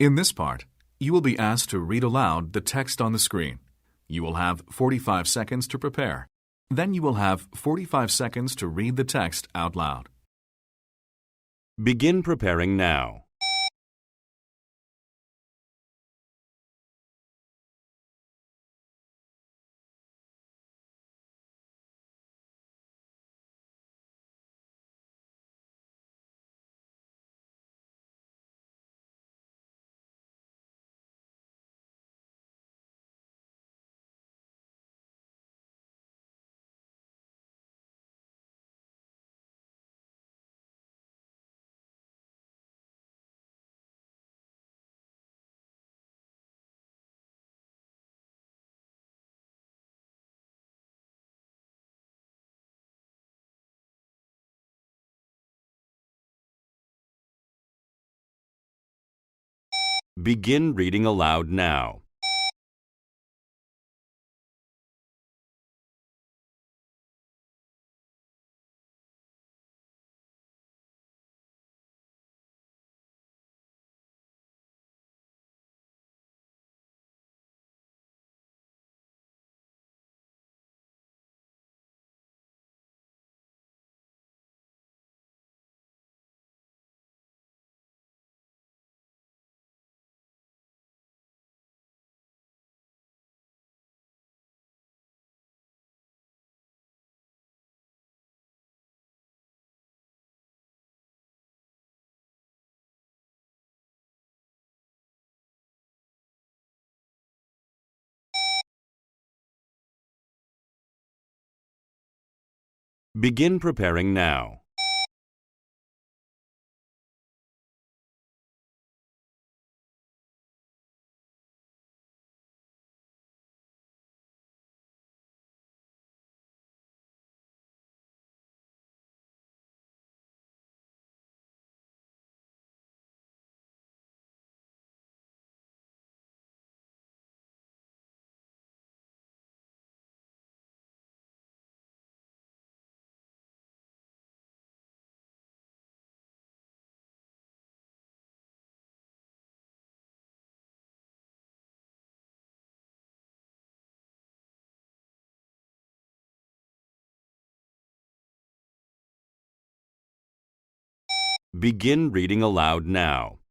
In this part, you will be asked to read aloud the text on the screen. You will have 45 seconds to prepare. Then you will have 45 seconds to read the text out loud. Begin preparing now. Begin reading aloud now. Begin preparing now. Begin reading aloud now.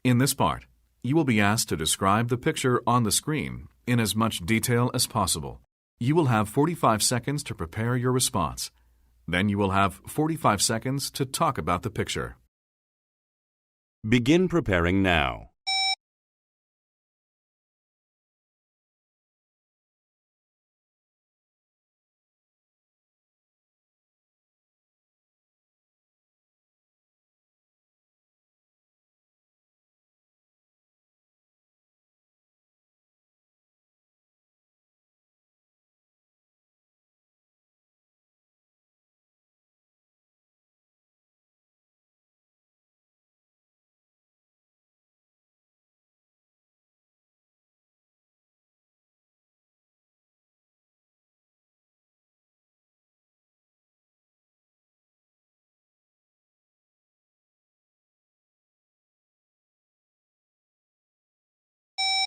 In this part, you will be asked to describe the picture on the screen in as much detail as possible. You will have 45 seconds to prepare your response. Then you will have 45 seconds to talk about the picture. Begin preparing now.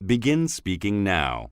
Begin speaking now.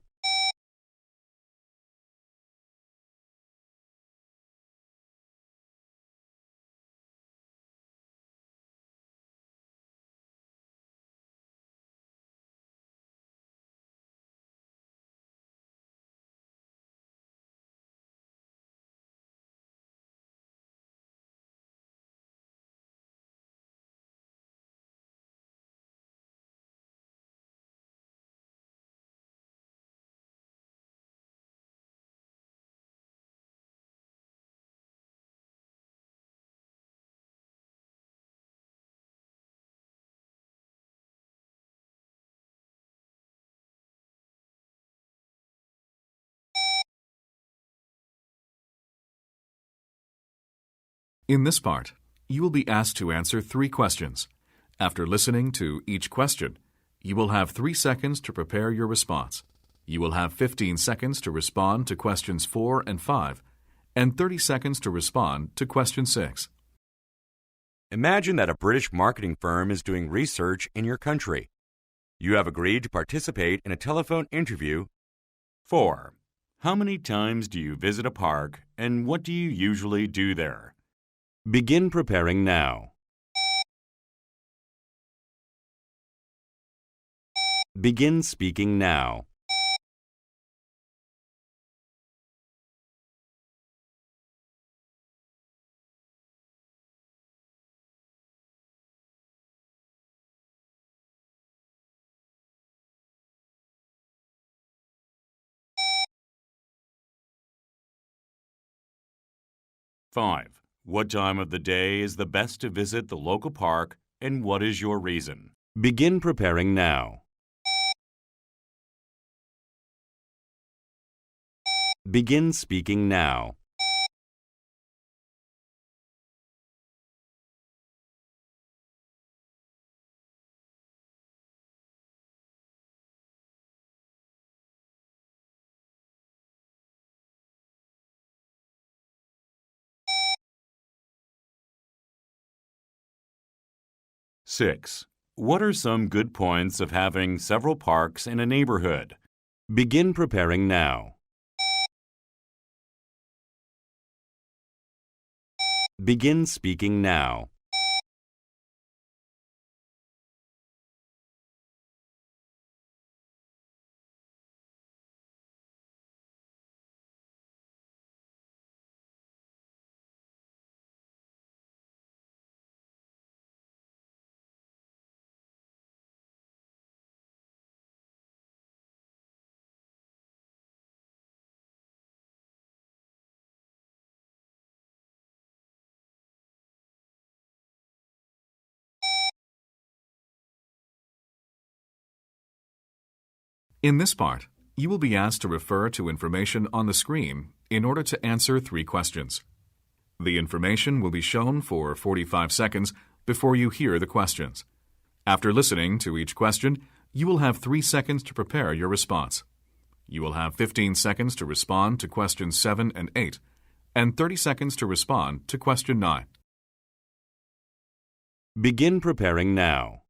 In this part, you will be asked to answer 3 questions. After listening to each question, you will have 3 seconds to prepare your response. You will have 15 seconds to respond to questions 4 and 5, and 30 seconds to respond to question 6. Imagine that a British marketing firm is doing research in your country. You have agreed to participate in a telephone interview. 4. How many times do you visit a park, and what do you usually do there? Begin preparing now. Begin speaking now. Five. What time of the day is the best to visit the local park, and what is your reason? Begin preparing now. Begin speaking now. Six. What are some good points of having several parks in a neighborhood? Begin preparing now. Begin speaking now. In this part, you will be asked to refer to information on the screen in order to answer 3 questions. The information will be shown for 45 seconds before you hear the questions. After listening to each question, you will have 3 seconds to prepare your response. You will have 15 seconds to respond to questions 7 and 8, and 30 seconds to respond to question 9. Begin preparing now.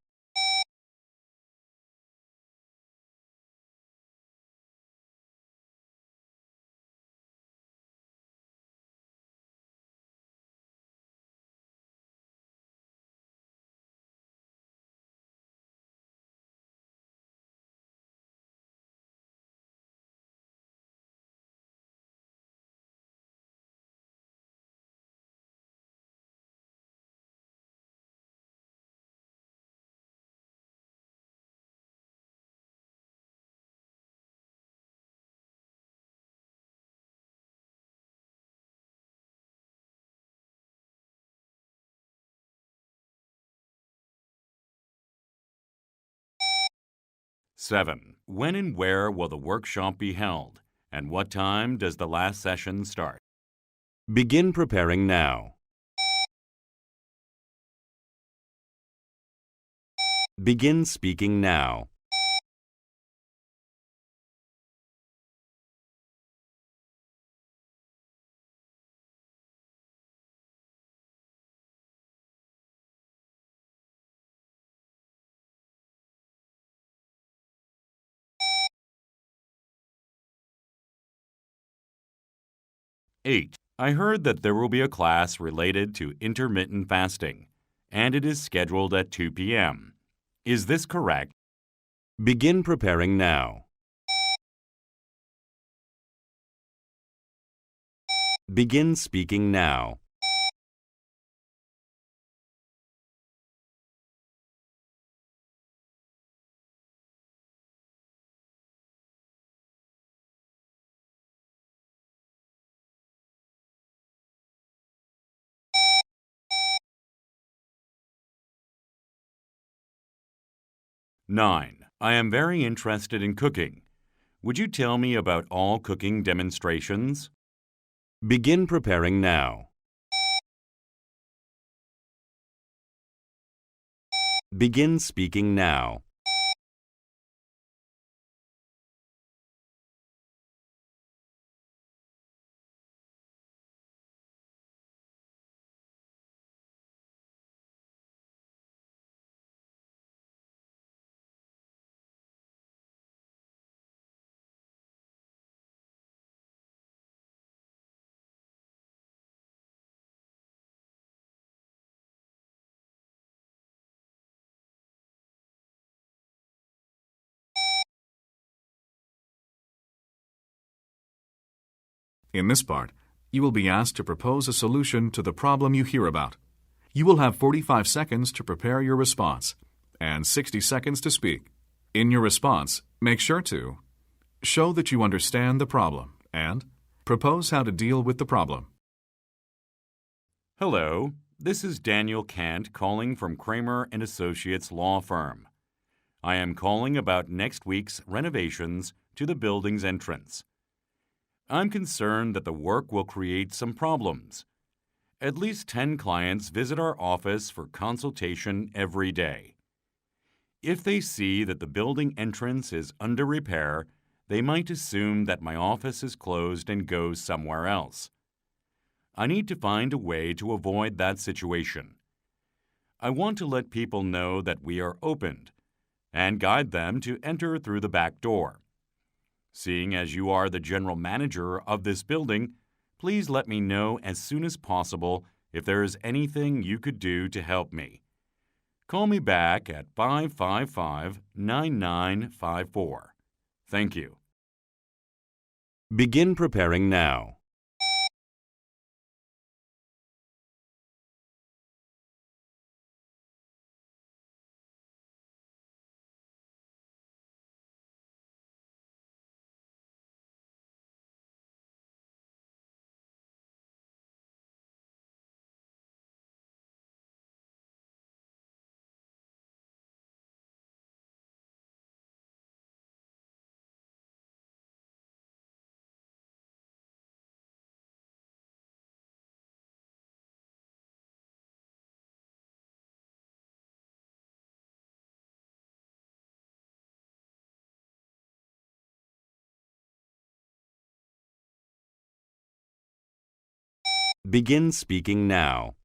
Seven. When and where will the workshop be held, and what time does the last session start? Begin preparing now. Begin speaking now. Eight. I heard that there will be a class related to intermittent fasting, and it is scheduled at 2 p.m. Is this correct? Begin preparing now. Begin speaking now. Nine. I am very interested in cooking. Would you tell me about all cooking demonstrations? Begin preparing now. Begin speaking now. In this part, you will be asked to propose a solution to the problem you hear about. You will have 45 seconds to prepare your response and 60 seconds to speak. In your response, make sure to show that you understand the problem and propose how to deal with the problem. Hello, this is Daniel Kant calling from Kramer and Associates Law Firm. I am calling about next week's renovations to the building's entrance. I'm concerned that the work will create some problems. At least 10 clients visit our office for consultation every day. If they see that the building entrance is under repair, they might assume that my office is closed and go somewhere else. I need to find a way to avoid that situation. I want to let people know that we are opened and guide them to enter through the back door. Seeing as you are the general manager of this building, please let me know as soon as possible if there is anything you could do to help me. Call me back at 555-9954. Thank you. Begin preparing now. Begin speaking now.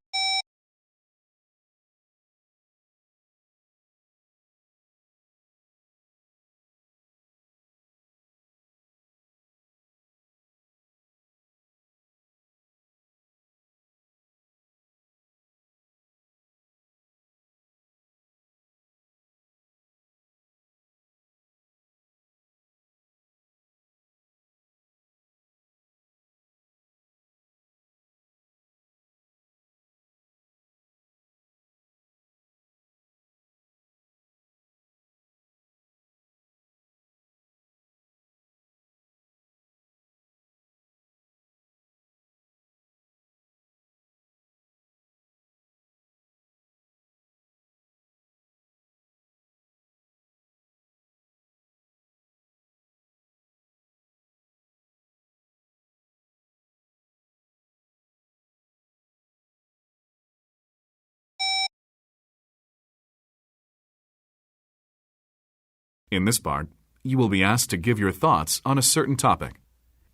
In this part, you will be asked to give your thoughts on a certain topic.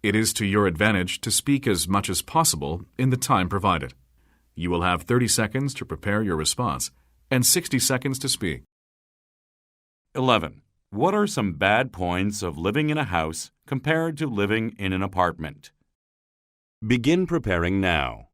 It is to your advantage to speak as much as possible in the time provided. You will have 30 seconds to prepare your response and 60 seconds to speak. 11. What are some bad points of living in a house compared to living in an apartment? Begin preparing now.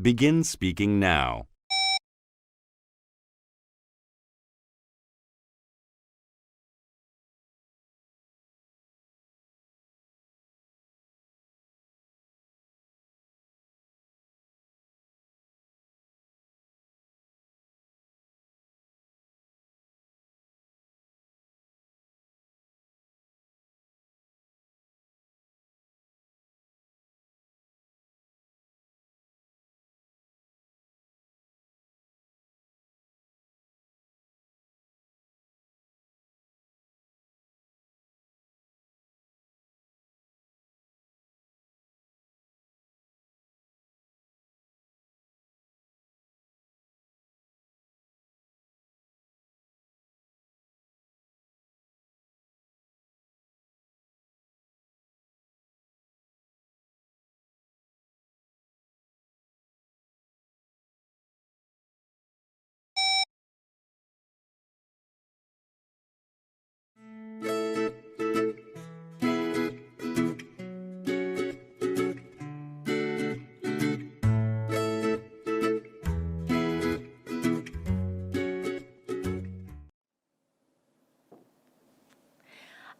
Begin speaking now.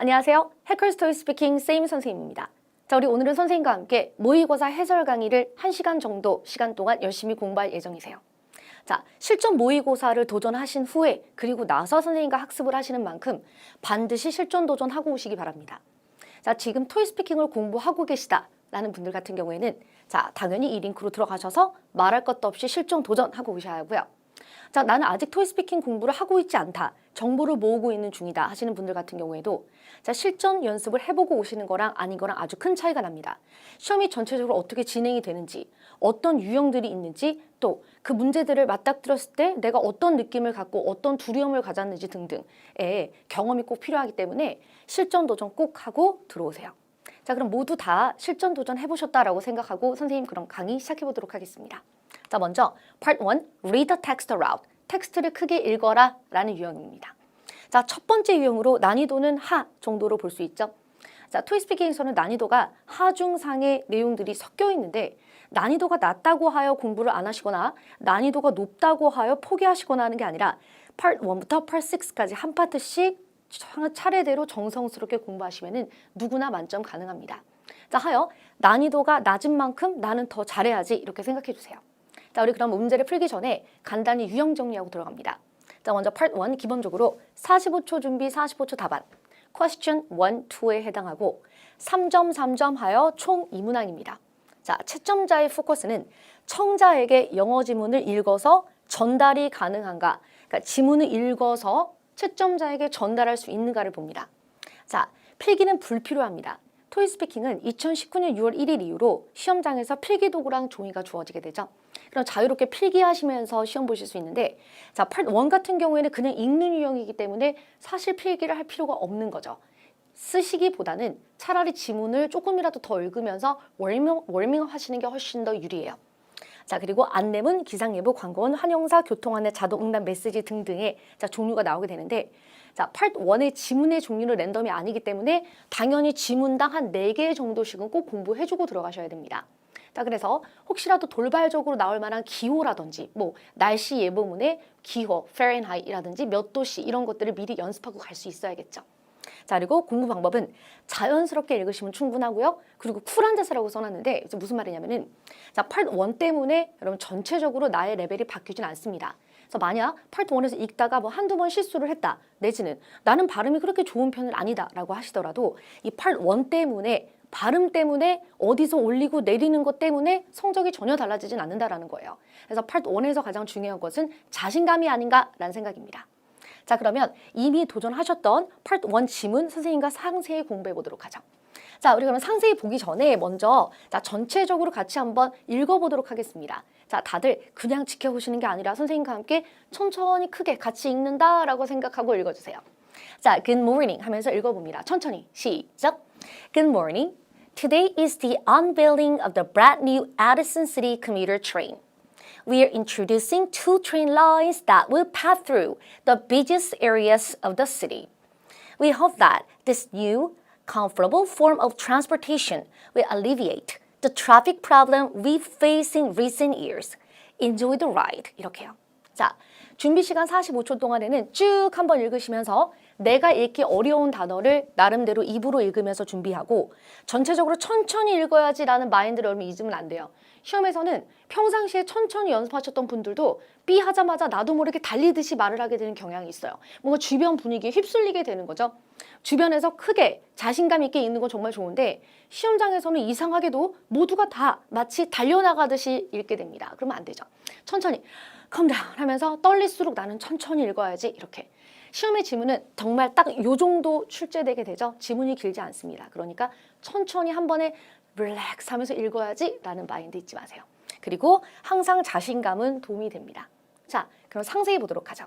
안녕하세요. 해커스 토이 스피킹 쌤 선생님입니다. 자, 우리 오늘은 선생님과 함께 모의고사 해설 강의를 1시간 정도 시간 동안 열심히 공부할 예정이세요. 자, 실전 모의고사를 도전하신 후에 그리고 나서 선생님과 학습을 하시는 만큼 반드시 실전 도전하고 오시기 바랍니다. 자, 지금 토이 스피킹을 공부하고 계시다라는 분들 같은 경우에는 자, 당연히 이 링크로 들어가셔서 말할 것도 없이 실전 도전하고 오셔야 하고요. 자, 나는 아직 토이 스피킹 공부를 하고 있지 않다. 정보를 모으고 있는 중이다 하시는 분들 같은 경우에도 자, 실전 연습을 해보고 오시는 거랑 아닌 거랑 아주 큰 차이가 납니다. 시험이 전체적으로 어떻게 진행이 되는지, 어떤 유형들이 있는지, 또 그 문제들을 맞닥뜨렸을 때 내가 어떤 느낌을 갖고 어떤 두려움을 가졌는지 등등의 경험이 꼭 필요하기 때문에 실전 도전 꼭 하고 들어오세요. 자, 그럼 모두 다 실전 도전 해보셨다라고 생각하고 선생님 그럼 강의 시작해보도록 하겠습니다. 자, 먼저 Part 1, Read the text aloud. 텍스트를 크게 읽어라 라는 유형입니다. 자, 첫 번째 유형으로 난이도는 하 정도로 볼 수 있죠. 자, 토이 스피킹에서는 난이도가 하중상의 내용들이 섞여 있는데 난이도가 낮다고 하여 공부를 안 하시거나 난이도가 높다고 하여 포기하시거나 하는 게 아니라 Part 1부터 Part 6까지 한 파트씩 차례대로 정성스럽게 공부하시면 누구나 만점 가능합니다. 자, 하여 난이도가 낮은 만큼 나는 더 잘해야지 이렇게 생각해 주세요. 자, 우리 그럼 문제를 풀기 전에 간단히 유형 정리하고 들어갑니다. 자, 먼저 Part 1 기본적으로 45초 준비, 45초 답안, Question 1, 2에 해당하고 3점, 3점 하여 총 2문항입니다. 자, 채점자의 포커스는 청자에게 영어 지문을 읽어서 전달이 가능한가, 그러니까 지문을 읽어서 채점자에게 전달할 수 있는가를 봅니다. 자, 필기는 불필요합니다. 토이 스피킹은 2019년 6월 1일 이후로 시험장에서 필기도구랑 종이가 주어지게 되죠. 그럼 자유롭게 필기하시면서 시험 보실 수 있는데 자, Part 1 같은 경우에는 그냥 읽는 유형이기 때문에 사실 필기를 할 필요가 없는 거죠. 쓰시기보다는 차라리 지문을 조금이라도 더 읽으면서 워밍 하시는 게 훨씬 더 유리해요. 자, 그리고 안내문, 기상예보, 광고원, 환영사, 교통안내, 자동응답, 메시지 등등의 자, 종류가 나오게 되는데 자, Part 1의 지문의 종류는 랜덤이 아니기 때문에 당연히 지문당 한 4개 정도씩은 꼭 공부해주고 들어가셔야 됩니다. 자, 그래서 혹시라도 돌발적으로 나올 만한 기호라든지 뭐 날씨 예보문의 기호, Fahrenheit이라든지 몇 도씨 이런 것들을 미리 연습하고 갈 수 있어야겠죠. 자, 그리고 공부 방법은 자연스럽게 읽으시면 충분하고요. 그리고 쿨한 자세라고 써놨는데 이제 무슨 말이냐면은 자, Part 1 때문에 여러분 전체적으로 나의 레벨이 바뀌진 않습니다. 그래서 만약 Part 1에서 읽다가 뭐 한두 번 실수를 했다 내지는 나는 발음이 그렇게 좋은 편은 아니다 라고 하시더라도 이 Part 1 때문에 발음 때문에 어디서 올리고 내리는 것 때문에 성적이 전혀 달라지진 않는다라는 거예요. 그래서 Part 1에서 가장 중요한 것은 자신감이 아닌가라는 생각입니다. 자, 그러면 이미 도전하셨던 Part 1 지문 선생님과 상세히 공부해 보도록 하죠. 자, 우리 그러면 상세히 보기 전에 먼저 자, 전체적으로 같이 한번 읽어보도록 하겠습니다. 자, 다들 그냥 지켜보시는 게 아니라 선생님과 함께 천천히 크게 같이 읽는다라고 생각하고 읽어주세요. 자, Good morning 하면서 읽어봅니다. 천천히 시작. Good morning. Today is the unveiling of the brand new Addison City commuter train. We are introducing 2 train lines that will pass through the busiest areas of the city. We hope that this new, comfortable form of transportation will alleviate the traffic problem we've faced in recent years. Enjoy the ride. 이렇게요. 자, 준비 시간 45초 동안에는 쭉 한번 읽으시면서 내가 읽기 어려운 단어를 나름대로 입으로 읽으면서 준비하고 전체적으로 천천히 읽어야지라는 마인드를 여러분 잊으면 안 돼요. 시험에서는 평상시에 천천히 연습하셨던 분들도 삐 하자마자 나도 모르게 달리듯이 말을 하게 되는 경향이 있어요. 뭔가 주변 분위기에 휩쓸리게 되는 거죠. 주변에서 크게 자신감 있게 읽는 건 정말 좋은데 시험장에서는 이상하게도 모두가 다 마치 달려나가듯이 읽게 됩니다. 그러면 안 되죠. 천천히 calm down 하면서 떨릴수록 나는 천천히 읽어야지 이렇게. 시험의 지문은 정말 딱 요 정도 출제되게 되죠. 지문이 길지 않습니다. 그러니까 천천히 한 번에 릴렉스 하면서 읽어야지 라는 마인드 잊지 마세요. 그리고 항상 자신감은 도움이 됩니다. 자, 그럼 상세히 보도록 하죠.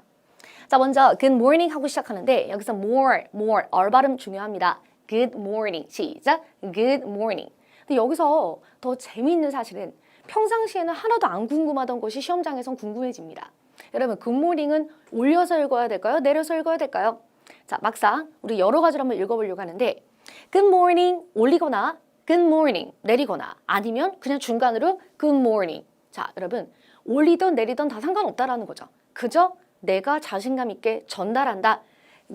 자, 먼저 good morning 하고 시작하는데 여기서 more, 얼 발음 중요합니다. good morning, 시작, good morning. 근데 여기서 더 재미있는 사실은 평상시에는 하나도 안 궁금하던 것이 시험장에선 궁금해집니다. 여러분, good morning은 올려서 읽어야 될까요? 내려서 읽어야 될까요? 자, 막상 우리 여러 가지로 한번 읽어보려고 하는데 good morning 올리거나 good morning 내리거나 아니면 그냥 중간으로 good morning. 자, 여러분 올리던 내리던 다 상관없다라는 거죠. 그저 내가 자신감 있게 전달한다.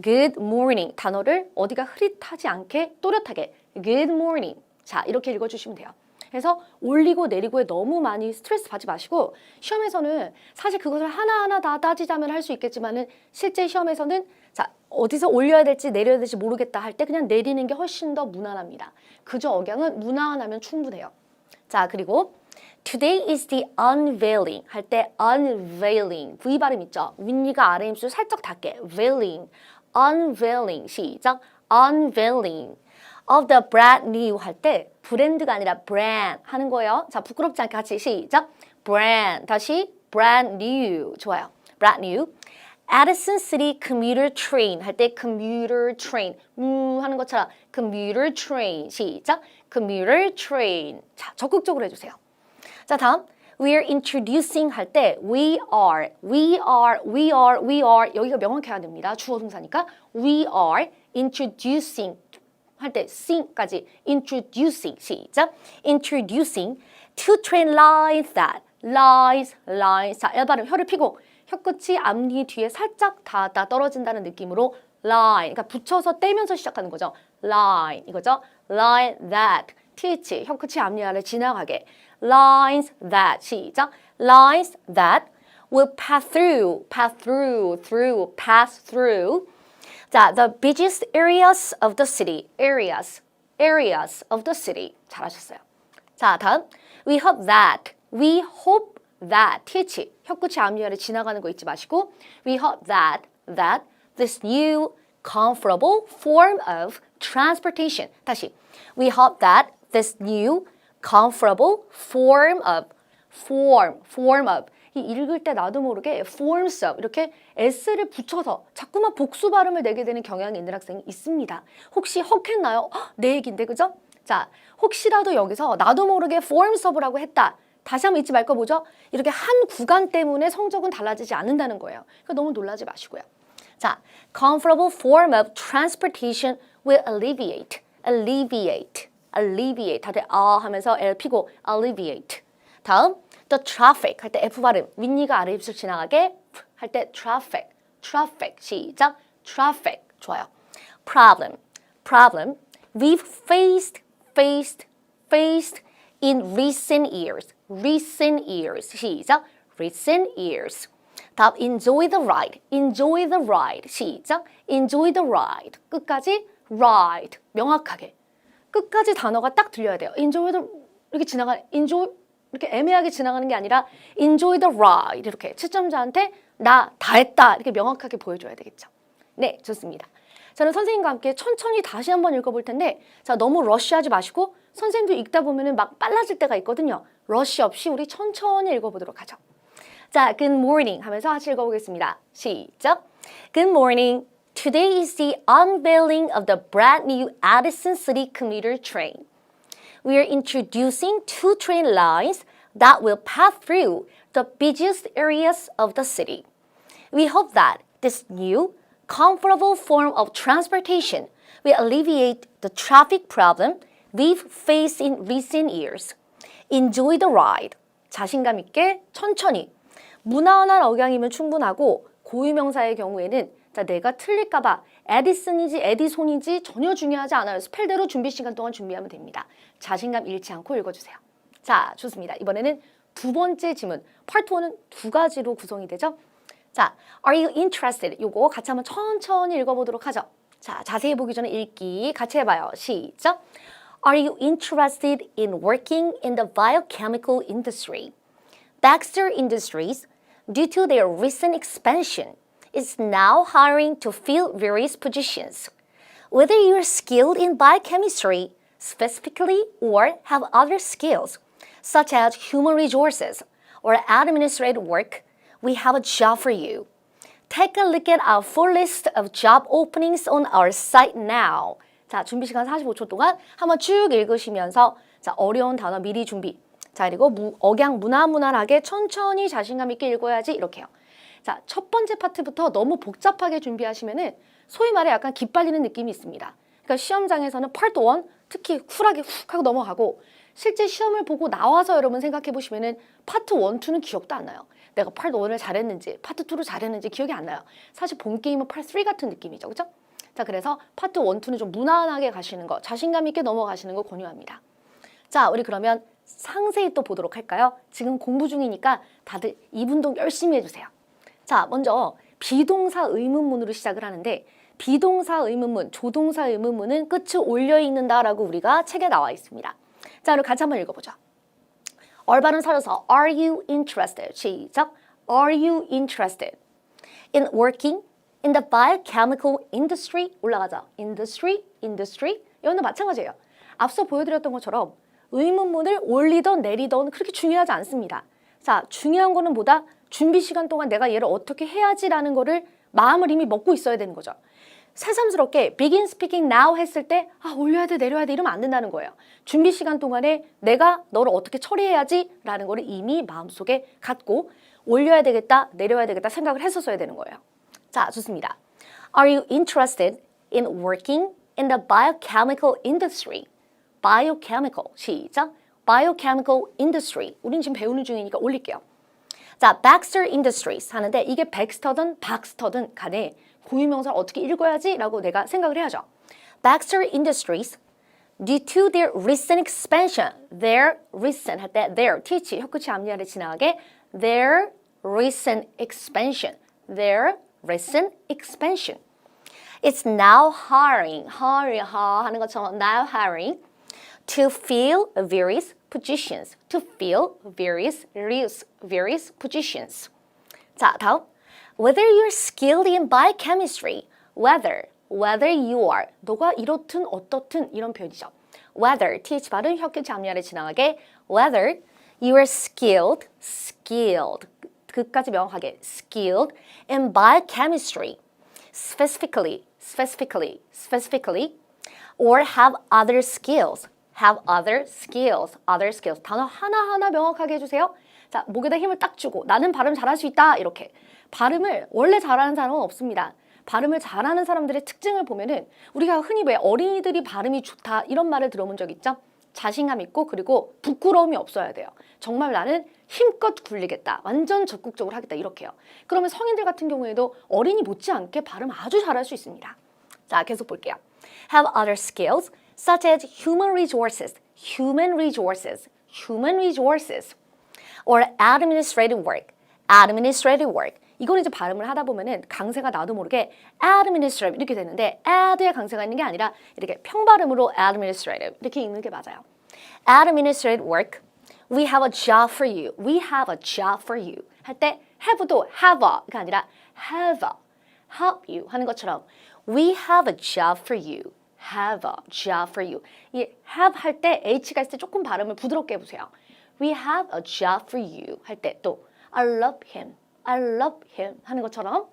good morning 단어를 어디가 흐릿하지 않게 또렷하게 good morning. 자, 이렇게 읽어주시면 돼요. 그래서 올리고 내리고에 너무 많이 스트레스 받지 마시고 시험에서는 사실 그것을 하나하나 다 따지자면 할 수 있겠지만은 실제 시험에서는 자, 어디서 올려야 될지 내려야 될지 모르겠다 할 때 그냥 내리는 게 훨씬 더 무난합니다. 그저 억양은 무난하면 충분해요. 자, 그리고 Today is the unveiling 할 때 unveiling V 발음 있죠? 윗니가 아래 입술 살짝 닿게 veiling, unveiling 시작 unveiling of the brand new 할 때 브랜드가 아니라 brand 하는 거예요. 자, 부끄럽지 않게 같이 시작 brand 다시 brand new 좋아요. brand new Addison City commuter train 할 때 commuter train 하는 것처럼 commuter train 시작 commuter train 자, 적극적으로 해주세요. 자, 다음 we're introducing 할 때 we are 여기가 명확해야 됩니다. 주어 동사니까 we are introducing 할 때 sing까지 introducing 시작 introducing two train lines that lines 자, L 발음 혀를 피고 혀끝이 앞니 뒤에 살짝 닿았다 떨어진다는 느낌으로 line 그러니까 붙여서 떼면서 시작하는 거죠. line 이거죠. line that th 혀끝이 앞니 아래 지나가게 lines that 시작 lines that will pass through 자, the busiest areas of the city areas of the city 잘하셨어요. 자, 다음 we hope that th 혀끝이 앞니 아래 지나가는 거 잊지 마시고 we hope that this new comfortable form of transportation 다시 we hope that this new comfortable form of 이 읽을 때 나도 모르게 forms of 이렇게 s를 붙여서 자꾸만 복수 발음을 내게 되는 경향이 있는 학생이 있습니다. 혹시 헉했나요? 내 얘기인데 그죠? 자, 혹시라도 여기서 나도 모르게 forms of라고 했다. 다시 한번 잊지 말 거 뭐죠? 이렇게 한 구간 때문에 성적은 달라지지 않는다는 거예요. 그러니까 너무 놀라지 마시고요. 자, comfortable form of transportation will alleviate 다들 하면서 L 피고 alleviate. 다음 the traffic 할 때 F 발음 윗니가 아래 입술 지나가게 할 때 traffic 시작 traffic 좋아요. problem we've faced in recent years 시작 recent years. 다음 enjoy the ride 시작 enjoy the ride 끝까지 ride 명확하게 끝까지 단어가 딱 들려야 돼요. enjoy 이렇게 enjoy 이렇게 애매하게 지나가는 게 아니라 enjoy the ride 이렇게 채점자한테 나 다 했다 이렇게 명확하게 보여줘야 되겠죠. 네, 좋습니다. 저는 선생님과 함께 천천히 다시 한번 읽어볼 텐데 자, 너무 러쉬하지 마시고 선생님도 읽다 보면은 막 빨라질 때가 있거든요. 러쉬 없이 우리 천천히 읽어보도록 하죠. 자, good morning 하면서 같이 읽어보겠습니다. 시작. Good morning. Today is the unveiling of the brand new Addison City commuter train. We are introducing two train lines that will pass through the busiest areas of the city. We hope that this new, comfortable form of transportation will alleviate the traffic problem we've faced in recent years. Enjoy the ride. 자신감 있게 천천히. 무난한 억양이면 충분하고 고유명사의 경우에는 자, 내가 틀릴까봐 에디슨이지 에디손이지 전혀 중요하지 않아요. 스펠대로 준비 시간 동안 준비하면 됩니다. 자신감 잃지 않고 읽어주세요. 자, 좋습니다. 이번에는 두 번째 지문. 파트 1은 두 가지로 구성이 되죠. 자, are you interested? 요거 같이 한번 천천히 읽어보도록 하죠. 자, 자세히 보기 전에 읽기 같이 해봐요. 시작. Are you interested in working in the biochemical industry? Baxter Industries, due to their recent expansion, is now hiring to fill various positions. Whether you're skilled in biochemistry specifically or have other skills, such as human resources or administrative work, we have a job for you. Take a look at our full list of job openings on our site now. 자, 준비 시간 45초 동안 한번 쭉 읽으시면서 자, 어려운 단어 미리 준비. 자, 그리고 억양 무난하게 천천히 자신감 있게 읽어야지 이렇게요. 자, 첫 번째 파트부터 너무 복잡하게 준비하시면은 소위 말해 약간 기빨리는 느낌이 있습니다. 그러니까 시험장에서는 파트 1 특히 쿨하게 훅 하고 넘어가고 실제 시험을 보고 나와서 여러분 생각해 보시면은 파트 1, 2는 기억도 안 나요. 내가 파트 1을 잘했는지 파트 2를 잘했는지 기억이 안 나요. 사실 본 게임은 파트 3 같은 느낌이죠. 그죠? 자, 그래서 파트 1, 2는 좀 무난하게 가시는 거, 자신감 있게 넘어가시는 거 권유합니다. 자, 우리 그러면 상세히 또 보도록 할까요? 지금 공부 중이니까 다들 이분동 열심히 해주세요. 자, 먼저 비동사 의문문으로 시작을 하는데 비동사 의문문, 조동사 의문문은 끝을 올려 읽는다라고 우리가 책에 나와 있습니다. 자, 그럼 같이 한번 읽어보죠. 얼발음 살려서 Are you interested? 시작. Are you interested in working in the biochemical industry? 올라가자. Industry. 이거는 마찬가지예요. 앞서 보여드렸던 것처럼 의문문을 올리던 내리던 그렇게 중요하지 않습니다. 자, 중요한 거는 뭐다? 준비 시간 동안 내가 얘를 어떻게 해야지라는 거를 마음을 이미 먹고 있어야 되는 거죠. 새삼스럽게 begin speaking now 했을 때 올려야 돼 내려야 돼 이러면 안 된다는 거예요. 준비 시간 동안에 내가 너를 어떻게 처리해야지 라는 거를 이미 마음속에 갖고 올려야 되겠다 내려야 되겠다 생각을 했었어야 되는 거예요. 자, 좋습니다. Are you interested in working in the biochemical industry? Biochemical, 시작. Biochemical industry. 우린 지금 배우는 중이니까 올릴게요. 자, Baxter Industries 하는데 이게 백스터든 박스터든 간에 고유명사를 어떻게 읽어야지 라고 내가 생각을 해야죠. Baxter Industries, due to their recent expansion, their recent 할 때 their, th, 혀끝이 앞니 아래 지나가게 their recent expansion, it's now hiring 하는 것처럼 now hiring to fill various positions, positions. 자, 다음. Whether you're skilled in biochemistry, whether you are, 너가 이렇든 어떻든 이런 표현이죠. Whether, th 발음 혀끝이 앞니 아래 지나가게 whether you are skilled, 그까지 명확하게 skilled in biochemistry, specifically, or have other skills. 단어 하나하나 명확하게 해주세요. 자, 목에다 힘을 딱 주고 나는 발음 잘할 수 있다 이렇게. 발음을 원래 잘하는 사람은 없습니다. 발음을 잘하는 사람들의 특징을 보면은 우리가 흔히 왜 어린이들이 발음이 좋다 이런 말을 들어본 적 있죠? 자신감 있고 그리고 부끄러움이 없어야 돼요. 정말 나는 힘껏 굴리겠다. 완전 적극적으로 하겠다 이렇게요. 그러면 성인들 같은 경우에도 어린이 못지않게 발음 아주 잘할 수 있습니다. 자, 계속 볼게요. Have other skills such as human resources, or administrative work. 이거는 이제 발음을 하다 보면은 강세가 나도 모르게 administrative 이렇게 되는데 add에 강세가 있는 게 아니라 이렇게 평발음으로 administrative 이렇게 읽는 게 맞아요. Administrative work. We have a job for you. 할 때 have도 have가 아니라 have help you 하는 것처럼 we have a job for you. 이 have 할 때 h가 있을 때 조금 발음을 부드럽게 해보세요. We have a job for you 할 때 또 I love him 하는 것처럼.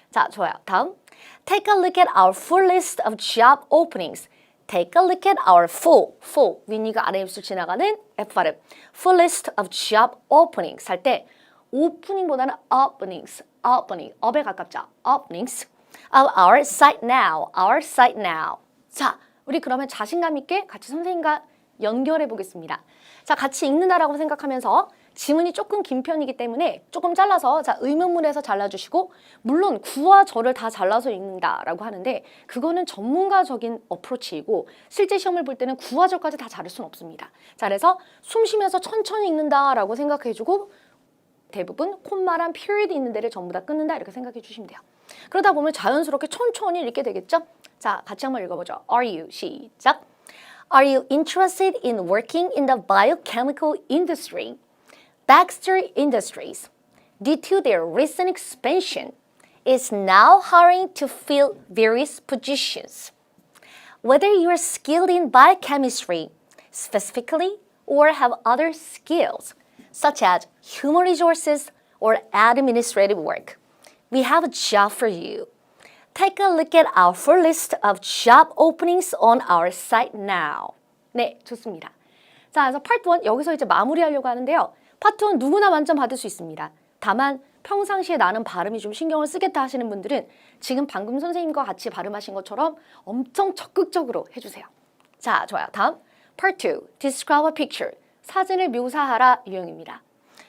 자, 좋아요. 다음. Take a look at our full list of job openings. Take a look at our full 윗니가 아래 입술 지나가는 F 발음. Full list of job openings 할 때 오프닝보다는 openings up에 가깝죠. openings of our site now. 자, 우리 그러면 자신감 있게 같이 선생님과 연결해 보겠습니다. 자, 같이 읽는다라고 생각하면서 지문이 조금 긴 편이기 때문에 조금 잘라서 자, 의문문에서 잘라주시고 물론 구와 절을 다 잘라서 읽는다라고 하는데 그거는 전문가적인 어프로치이고 실제 시험을 볼 때는 구와 절까지 다 자를 수는 없습니다. 자, 그래서 숨 쉬면서 천천히 읽는다라고 생각해주고 대부분 콤마랑 period 있는 데를 전부 다 끊는다 이렇게 생각해 주시면 돼요. 그러다 보면 자연스럽게 천천히 읽게 되겠죠? 자, 같이 한번 읽어보죠. Are you? 시작. Are you interested in working in the biochemical industry? Baxter Industries, due to their recent expansion, is now hiring to fill various positions. Whether you are skilled in biochemistry specifically or have other skills, such as human resources or administrative work, we have a job for you. Take a look at our full list of job openings on our site now. 네, 좋습니다. 자, 그래서 파트 1 여기서 이제 마무리하려고 하는데요. 파트 1 누구나 만점 받을 수 있습니다. 다만 평상시에 나는 발음이 좀 신경을 쓰겠다 하시는 분들은 지금 방금 선생님과 같이 발음하신 것처럼 엄청 적극적으로 해주세요. 자, 좋아요. 다음 Part 2, Describe a picture. 사진을 묘사하라 유형입니다.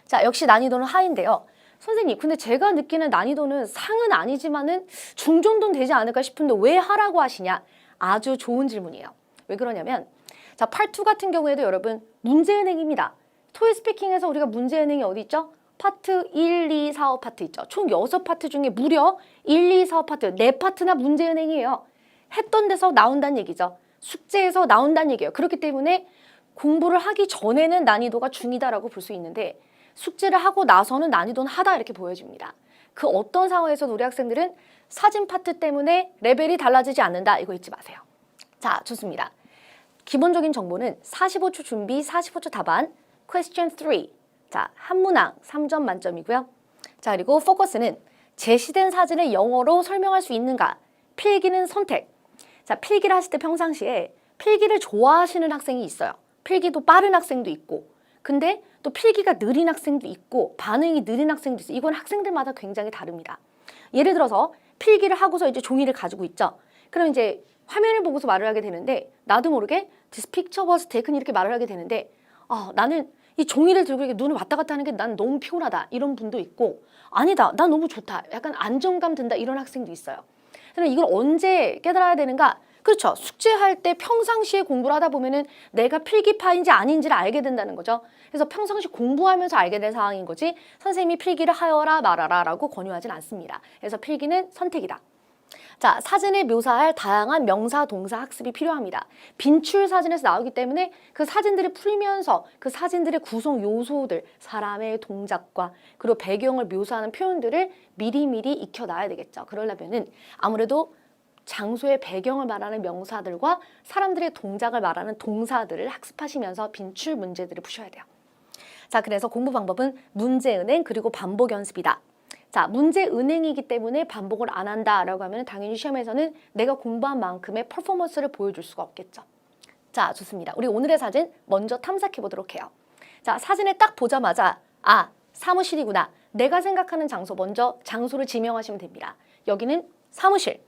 자, 역시 난이도는 하인데요. 선생님, 근데 제가 느끼는 난이도는 상은 아니지만은 중 정도는 되지 않을까 싶은데 왜 하라고 하시냐? 아주 좋은 질문이에요. 왜 그러냐면 자, 파트 2 같은 경우에도 여러분 문제은행입니다. 토익 스피킹에서 우리가 문제은행이 어디 있죠? 파트 1, 2, 4, 5 파트 있죠. 총 6파트 중에 무려 1, 2, 4, 5파트 4파트나 문제은행이에요. 했던 데서 나온다는 얘기죠. 숙제에서 나온다는 얘기예요. 그렇기 때문에 공부를 하기 전에는 난이도가 중이다라고 볼 수 있는데 숙제를 하고 나서는 난이도는 하다 이렇게 보여집니다. 그 어떤 상황에서도 우리 학생들은 사진 파트 때문에 레벨이 달라지지 않는다. 이거 잊지 마세요. 자, 좋습니다. 기본적인 정보는 45초 준비, 45초 답안, question 3. 자, 한 문항 3점 만점이고요. 자, 그리고 포커스는 제시된 사진을 영어로 설명할 수 있는가? 필기는 선택. 자, 필기를 하실 때 평상시에 필기를 좋아하시는 학생이 있어요. 필기도 빠른 학생도 있고. 근데 또 필기가 느린 학생도 있고 반응이 느린 학생도 있어요. 이건 학생들마다 굉장히 다릅니다. 예를 들어서 필기를 하고서 이제 종이를 가지고 있죠. 그럼 이제 화면을 보고서 말을 하게 되는데 나도 모르게 This picture was taken 이렇게 말을 하게 되는데 나는 이 종이를 들고 이렇게 눈을 왔다 갔다 하는 게 난 너무 피곤하다 이런 분도 있고 아니다 나 너무 좋다 약간 안정감 든다 이런 학생도 있어요. 그럼 이걸 언제 깨달아야 되는가? 그렇죠. 숙제할 때 평상시에 공부를 하다 보면은 내가 필기파인지 아닌지를 알게 된다는 거죠. 그래서 평상시 공부하면서 알게 된 상황인 거지 선생님이 필기를 하여라 말아라 라고 권유하진 않습니다. 그래서 필기는 선택이다. 자, 사진을 묘사할 다양한 명사, 동사 학습이 필요합니다. 빈출 사진에서 나오기 때문에 그 사진들을 풀면서 그 사진들의 구성 요소들, 사람의 동작과 그리고 배경을 묘사하는 표현들을 미리미리 익혀놔야 되겠죠. 그러려면은 아무래도 장소의 배경을 말하는 명사들과 사람들의 동작을 말하는 동사들을 학습하시면서 빈출 문제들을 푸셔야 돼요. 자, 그래서 공부 방법은 문제은행 그리고 반복 연습이다. 자, 문제은행이기 때문에 반복을 안 한다라고 하면 당연히 시험에서는 내가 공부한 만큼의 퍼포먼스를 보여줄 수가 없겠죠. 자, 좋습니다. 우리 오늘의 사진 먼저 탐색해 보도록 해요. 자, 사진을 딱 보자마자 사무실이구나. 내가 생각하는 장소 먼저 장소를 지명하시면 됩니다. 여기는 사무실.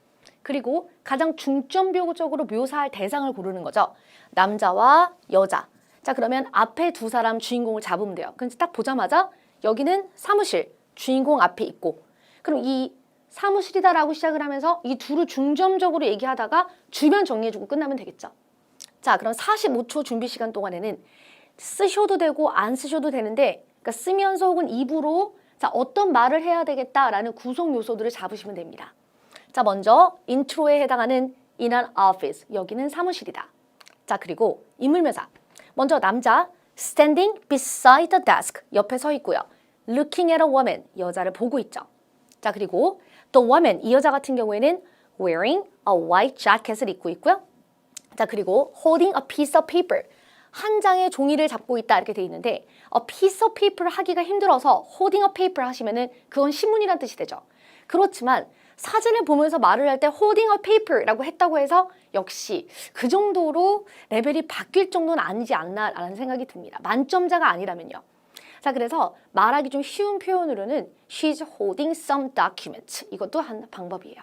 그리고 가장 중점적으로 묘사할 대상을 고르는 거죠. 남자와 여자. 자, 그러면 앞에 두 사람 주인공을 잡으면 돼요. 그래서 딱 보자마자 여기는 사무실. 주인공 앞에 있고 그럼 이 사무실이다라고 시작을 하면서 이 둘을 중점적으로 얘기하다가 주변 정리해주고 끝나면 되겠죠. 자, 그럼 45초 준비 시간 동안에는 쓰셔도 되고 안 쓰셔도 되는데 그러니까 쓰면서 혹은 입으로 자, 어떤 말을 해야 되겠다라는 구성 요소들을 잡으시면 됩니다. 자, 먼저 인트로에 해당하는 in an office, 여기는 사무실이다. 자, 그리고 인물묘사. 먼저 남자 standing beside the desk, 옆에 서 있고요. Looking at a woman, 여자를 보고 있죠. 자, 그리고 the woman, 이 여자 같은 경우에는 wearing a white jacket을 입고 있고요. 자, 그리고 holding a piece of paper, 한 장의 종이를 잡고 있다 이렇게 돼 있는데 a piece of paper 하기가 힘들어서 holding a paper 하시면은 그건 신문이란 뜻이 되죠. 그렇지만 사진을 보면서 말을 할 때 holding a paper라고 했다고 해서 역시 그 정도로 레벨이 바뀔 정도는 아니지 않나라는 생각이 듭니다. 만점자가 아니라면요. 자, 그래서 말하기 좀 쉬운 표현으로는 she's holding some document. 이것도 한 방법이에요.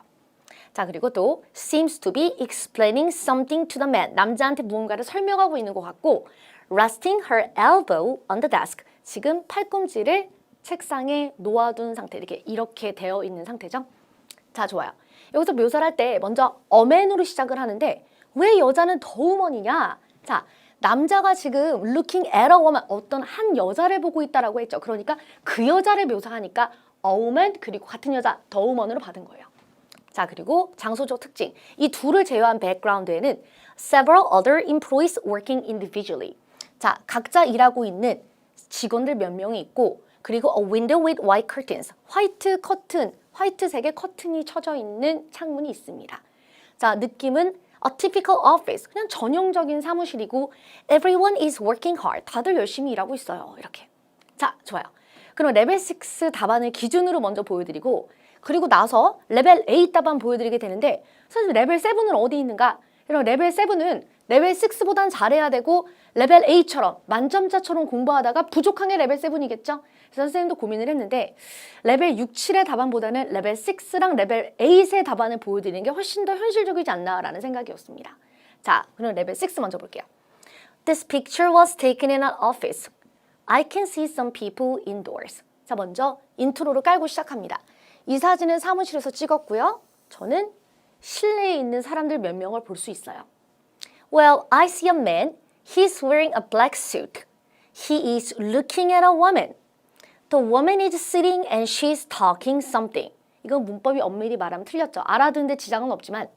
자, 그리고 또 seems to be explaining something to the man. 남자한테 무언가를 설명하고 있는 것 같고 resting her elbow on the desk. 지금 팔꿈치를 책상에 놓아둔 상태. 이렇게 되어 있는 상태죠. 자, 좋아요. 여기서 묘사를 할 때 먼저 a man으로 시작을 하는데 왜 여자는 the woman이냐? 자, 남자가 지금 looking at a woman, 어떤 한 여자를 보고 있다라고 했죠. 그러니까 그 여자를 묘사하니까 a woman 그리고 같은 여자 the woman으로 받은 거예요. 자, 그리고 장소적 특징. 이 둘을 제외한 백그라운드에는 several other employees working individually. 자, 각자 일하고 있는 직원들 몇 명이 있고 그리고 a window with white curtains, 화이트 커튼, 화이트색의 커튼이 쳐져 있는 창문이 있습니다. 자, 느낌은 A typical office, 그냥 전형적인 사무실이고 Everyone is working hard, 다들 열심히 일하고 있어요. 이렇게. 자, 좋아요. 그럼 레벨 6 답안을 기준으로 먼저 보여드리고 그리고 나서 레벨 8 답안 보여드리게 되는데 선생님 레벨 7은 어디 있는가? 그럼 레벨 7은 레벨 6보단 잘해야 되고 레벨 8처럼 만점자처럼 공부하다가 부족한 게 레벨 7이겠죠? 그래서 선생님도 고민을 했는데 레벨 6, 7의 답안보다는 레벨 6랑 레벨 8의 답안을 보여드리는 게 훨씬 더 현실적이지 않나라는 생각이었습니다. 자, 그럼 레벨 6 먼저 볼게요. This picture was taken in an office. I can see some people indoors. 자, 먼저 인트로를 깔고 시작합니다. 이 사진은 사무실에서 찍었고요. 저는 실내에 있는 사람들 몇 명을 볼 수 있어요. Well, I see a man. He's wearing a black suit. He is looking at a woman. The woman is sitting and she's talking something. 이건 문법이 엄밀히 말하면 틀렸죠. 알아듣는데 지장은 없지만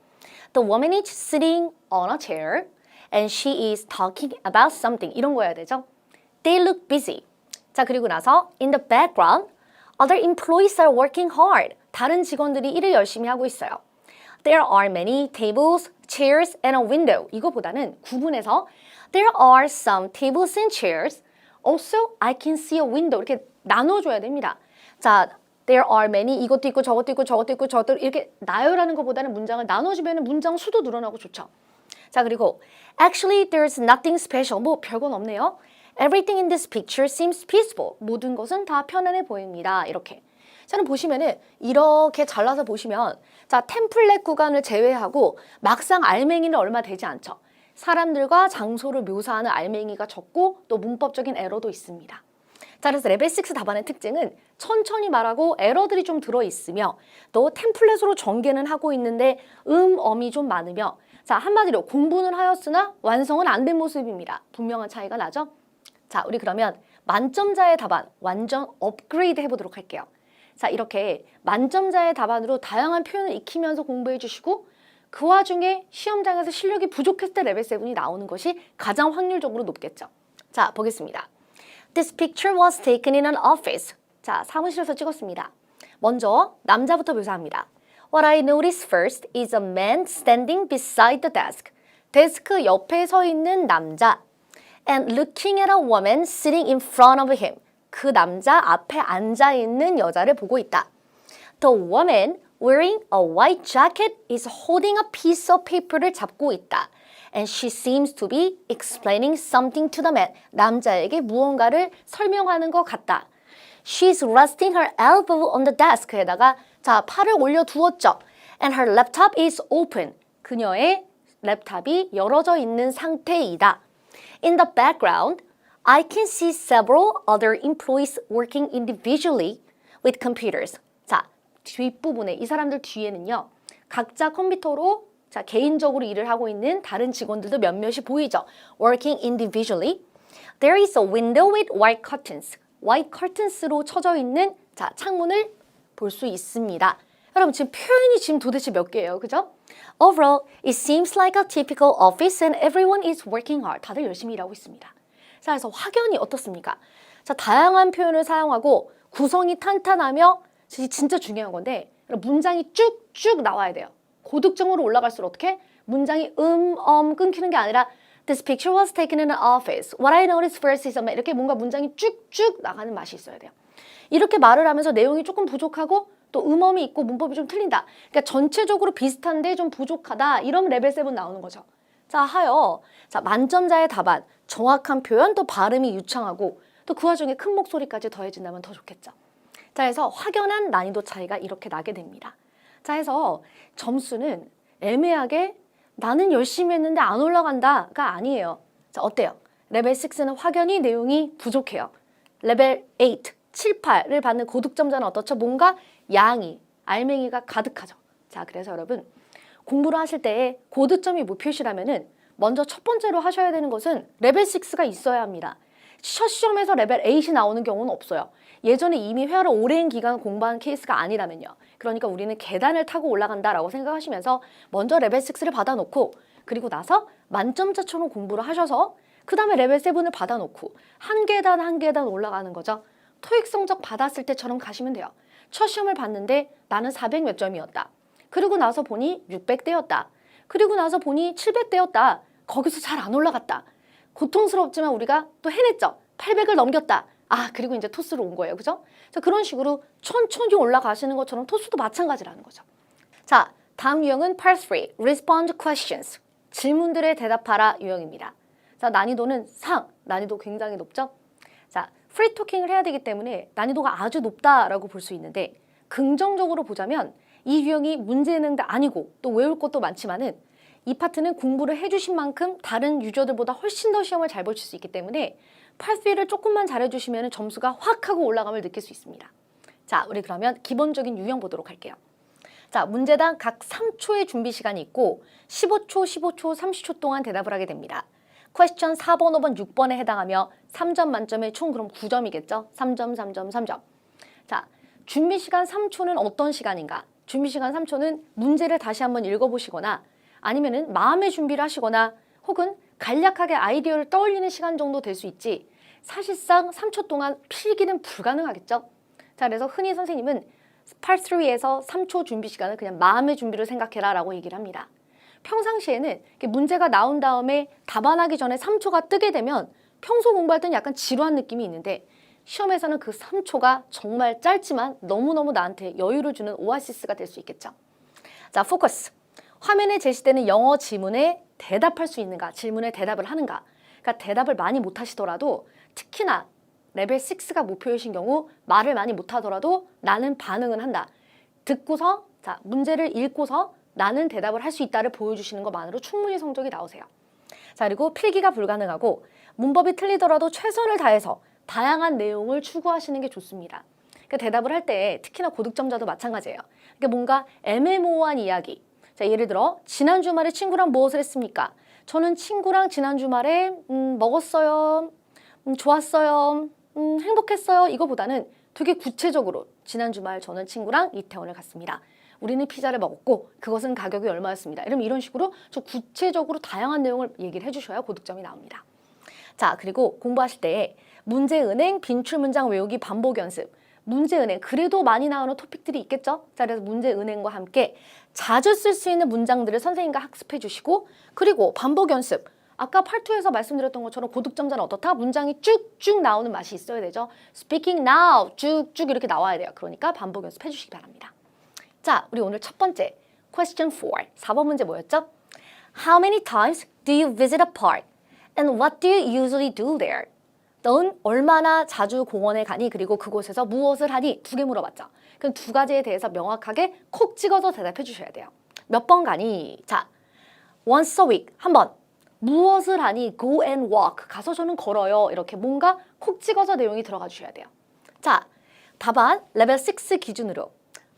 The woman is sitting on a chair and she is talking about something. 이런 거 해야 되죠. They look busy. 자, 그리고 나서 in the background, other employees are working hard. 다른 직원들이 일을 열심히 하고 있어요. There are many tables, chairs, and a window. 이거보다는 구분해서 There are some tables and chairs. Also, I can see a window. 이렇게 나눠줘야 됩니다. 자, There are many. 이것도 있고 저것도 있고 저것도 있고 저것도 이렇게 나열하는 것보다는 문장을 나눠주면 문장 수도 늘어나고 좋죠. 자, 그리고 Actually, there's nothing special. 뭐 별건 없네요. Everything in this picture seems peaceful. 모든 것은 다 편안해 보입니다. 이렇게. 저는 보시면은 이렇게 잘라서 보시면 자, 템플릿 구간을 제외하고 막상 알맹이는 얼마 되지 않죠. 사람들과 장소를 묘사하는 알맹이가 적고 또 문법적인 에러도 있습니다. 자, 그래서 레벨 6 답안의 특징은 천천히 말하고 에러들이 좀 들어있으며 또 템플릿으로 전개는 하고 있는데 어미 좀 많으며 자, 한마디로 공부는 하였으나 완성은 안 된 모습입니다. 분명한 차이가 나죠? 자, 우리 그러면 만점자의 답안 완전 업그레이드 해보도록 할게요. 자, 이렇게 만점자의 답안으로 다양한 표현을 익히면서 공부해 주시고 그 와중에 시험장에서 실력이 부족했을 때 레벨 7이 나오는 것이 가장 확률적으로 높겠죠. 자, 보겠습니다. This picture was taken in an office. 자, 사무실에서 찍었습니다. 먼저 남자부터 묘사합니다. What I noticed first is a man standing beside the desk. 데스크 옆에 서 있는 남자. And looking at a woman sitting in front of him. 그 남자 앞에 앉아 있는 여자를 보고 있다. The woman wearing a white jacket is holding a piece of paper를 잡고 있다. And she seems to be explaining something to the man. 남자에게 무언가를 설명하는 것 같다. She's resting her elbow on the desk에다가 자, 팔을 올려두었죠. And her laptop is open. 그녀의 랩탑이 열어져 있는 상태이다. In the background, I can see several other employees working individually with computers. 자, 뒷부분에 이 사람들 뒤에는요. 각자 컴퓨터로 자, 개인적으로 일을 하고 있는 다른 직원들도 몇몇이 보이죠. Working individually. There is a window with white curtains. white curtains로 쳐져 있는 자, 창문을 볼 수 있습니다. 여러분 지금 표현이 지금 도대체 몇 개예요? 그죠? Overall, it seems like a typical office and everyone is working hard. 다들 열심히 일하고 있습니다. 자, 그래서 확연히 어떻습니까? 자, 다양한 표현을 사용하고 구성이 탄탄하며 진짜 중요한 건데 문장이 쭉쭉 나와야 돼요. 고득점으로 올라갈수록 어떻게? 문장이 끊기는 게 아니라 This picture was taken in an office. What I noticed first is 이렇게 뭔가 문장이 쭉쭉 나가는 맛이 있어야 돼요. 이렇게 말을 하면서 내용이 조금 부족하고 또 음엄이 있고 문법이 좀 틀린다. 그러니까 전체적으로 비슷한데 좀 부족하다. 이런 레벨 7 나오는 거죠. 자, 하여 자, 만점자의 답안, 정확한 표현, 또 발음이 유창하고 또 그 와중에 큰 목소리까지 더해진다면 더 좋겠죠. 자, 해서 확연한 난이도 차이가 이렇게 나게 됩니다. 자, 해서 점수는 애매하게 나는 열심히 했는데 안 올라간다가 아니에요. 자, 어때요? 레벨 6는 확연히 내용이 부족해요. 레벨 8, 7, 8을 받는 고득점자는 어떻죠? 뭔가 양이, 알맹이가 가득하죠. 자, 그래서 여러분 공부를 하실 때 고득점이 목표시라면은 먼저 첫 번째로 하셔야 되는 것은 레벨 6가 있어야 합니다. 첫 시험에서 레벨 8이 나오는 경우는 없어요. 예전에 이미 회화를 오랜 기간 공부한 케이스가 아니라면요. 그러니까 우리는 계단을 타고 올라간다라고 생각하시면서 먼저 레벨 6를 받아놓고 그리고 나서 만점자처럼 공부를 하셔서 그 다음에 레벨 7을 받아놓고 한 계단 한 계단 올라가는 거죠. 토익 성적 받았을 때처럼 가시면 돼요. 첫 시험을 봤는데 나는 400 몇 점이었다. 그리고 나서 보니 600대였다. 그리고 나서 보니 700대였다. 거기서 잘 안 올라갔다. 고통스럽지만 우리가 또 해냈죠. 800을 넘겼다. 아, 그리고 이제 토스로 온 거예요. 그죠? 자, 그런 식으로 천천히 올라가시는 것처럼 토스도 마찬가지라는 거죠. 자, 다음 유형은 Part 3, Respond Questions. 질문들에 대답하라 유형입니다. 자, 난이도는 상, 난이도 굉장히 높죠? 자, 프리토킹을 해야 되기 때문에 난이도가 아주 높다라고 볼 수 있는데 긍정적으로 보자면 이 유형이 문제 예능도 아니고 또 외울 것도 많지만은 이 파트는 공부를 해주신 만큼 다른 유저들보다 훨씬 더 시험을 잘 보실 수 있기 때문에 Part 3를 조금만 잘해주시면 점수가 확 하고 올라감을 느낄 수 있습니다. 자, 우리 그러면 기본적인 유형 보도록 할게요. 자, 문제당 각 3초의 준비 시간이 있고 15초, 15초, 30초 동안 대답을 하게 됩니다. 퀘스천 4번, 5번, 6번에 해당하며 3점 만점에 총 그럼 9점이겠죠? 3점, 3점, 3점. 자, 준비 시간 3초는 어떤 시간인가? 준비 시간 3초는 문제를 다시 한번 읽어보시거나 아니면은 마음의 준비를 하시거나 혹은 간략하게 아이디어를 떠올리는 시간 정도 될 수 있지 사실상 3초 동안 필기는 불가능하겠죠? 자, 그래서 흔히 선생님은 Part 3에서 3초 준비 시간을 그냥 마음의 준비를 생각해라 라고 얘기를 합니다. 평상시에는 문제가 나온 다음에 답안하기 전에 3초가 뜨게 되면 평소 공부할 때는 약간 지루한 느낌이 있는데 시험에서는 그 3초가 정말 짧지만 너무너무 나한테 여유를 주는 오아시스가 될 수 있겠죠. 자, 포커스. 화면에 제시되는 영어 지문에 대답할 수 있는가, 질문에 대답을 하는가. 그러니까 대답을 많이 못하시더라도 특히나 레벨 6가 목표이신 경우 말을 많이 못하더라도 나는 반응은 한다. 듣고서 자 문제를 읽고서 나는 대답을 할 수 있다를 보여주시는 것만으로 충분히 성적이 나오세요. 자, 그리고 필기가 불가능하고 문법이 틀리더라도 최선을 다해서 다양한 내용을 추구하시는 게 좋습니다. 그러니까 대답을 할 때 특히나 고득점자도 마찬가지예요. 그러니까 뭔가 애매모호한 이야기. 자, 예를 들어 지난 주말에 친구랑 무엇을 했습니까? 저는 친구랑 지난 주말에 먹었어요. 좋았어요. 행복했어요. 이거보다는 되게 구체적으로 지난 주말 저는 친구랑 이태원을 갔습니다. 우리는 피자를 먹었고 그것은 가격이 얼마였습니다. 이런 식으로 좀 구체적으로 다양한 내용을 얘기를 해주셔야 고득점이 나옵니다. 자, 그리고 공부하실 때 문제은행, 빈출문장 외우기 반복 연습. 문제은행, 그래도 많이 나오는 토픽들이 있겠죠? 자, 그래서 문제은행과 함께 자주 쓸 수 있는 문장들을 선생님과 학습해 주시고 그리고 반복 연습. 아까 파트2에서 말씀드렸던 것처럼 고득점자는 어떻다? 문장이 쭉쭉 나오는 맛이 있어야 되죠. Speaking now 쭉쭉 이렇게 나와야 돼요. 그러니까 반복 연습해 주시기 바랍니다. 자, 우리 오늘 첫 번째 Question 4, 4번 문제 뭐였죠? How many times do you visit a park? And what do you usually do there? 넌 얼마나 자주 공원에 가니? 그리고 그곳에서 무엇을 하니? 두 개 물어봤죠. 그럼 두 가지에 대해서 명확하게 콕 찍어서 대답해 주셔야 돼요. 몇 번 가니? 자, once a week, 한 번. 무엇을 하니? Go and walk. 가서 저는 걸어요. 이렇게 뭔가 콕 찍어서 내용이 들어가 주셔야 돼요. 자, 답안 레벨 6 기준으로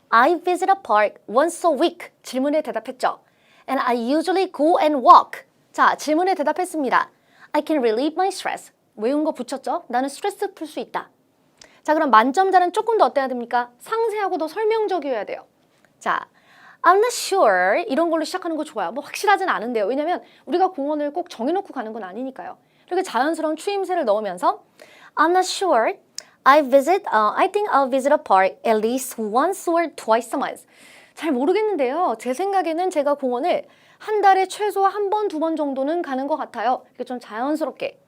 I visit a park once a week. 질문에 대답했죠. And I usually go and walk. 자, 질문에 대답했습니다. I can relieve my stress. 외운 거 붙였죠? 나는 스트레스 풀 수 있다. 자, 그럼 만점자는 조금 더 어때야 됩니까? 상세하고 더 설명적이어야 돼요. 자, I'm not sure 이런 걸로 시작하는 거 좋아요. 뭐 확실하진 않은데요. 왜냐면 우리가 공원을 꼭 정해놓고 가는 건 아니니까요. 이렇게 자연스러운 추임새를 넣으면서 I'm not sure. I think I'll visit a park at least once or twice a month. 잘 모르겠는데요. 제 생각에는 제가 공원을 한 달에 최소 한 번, 두 번 정도는 가는 것 같아요. 이렇게 좀 자연스럽게.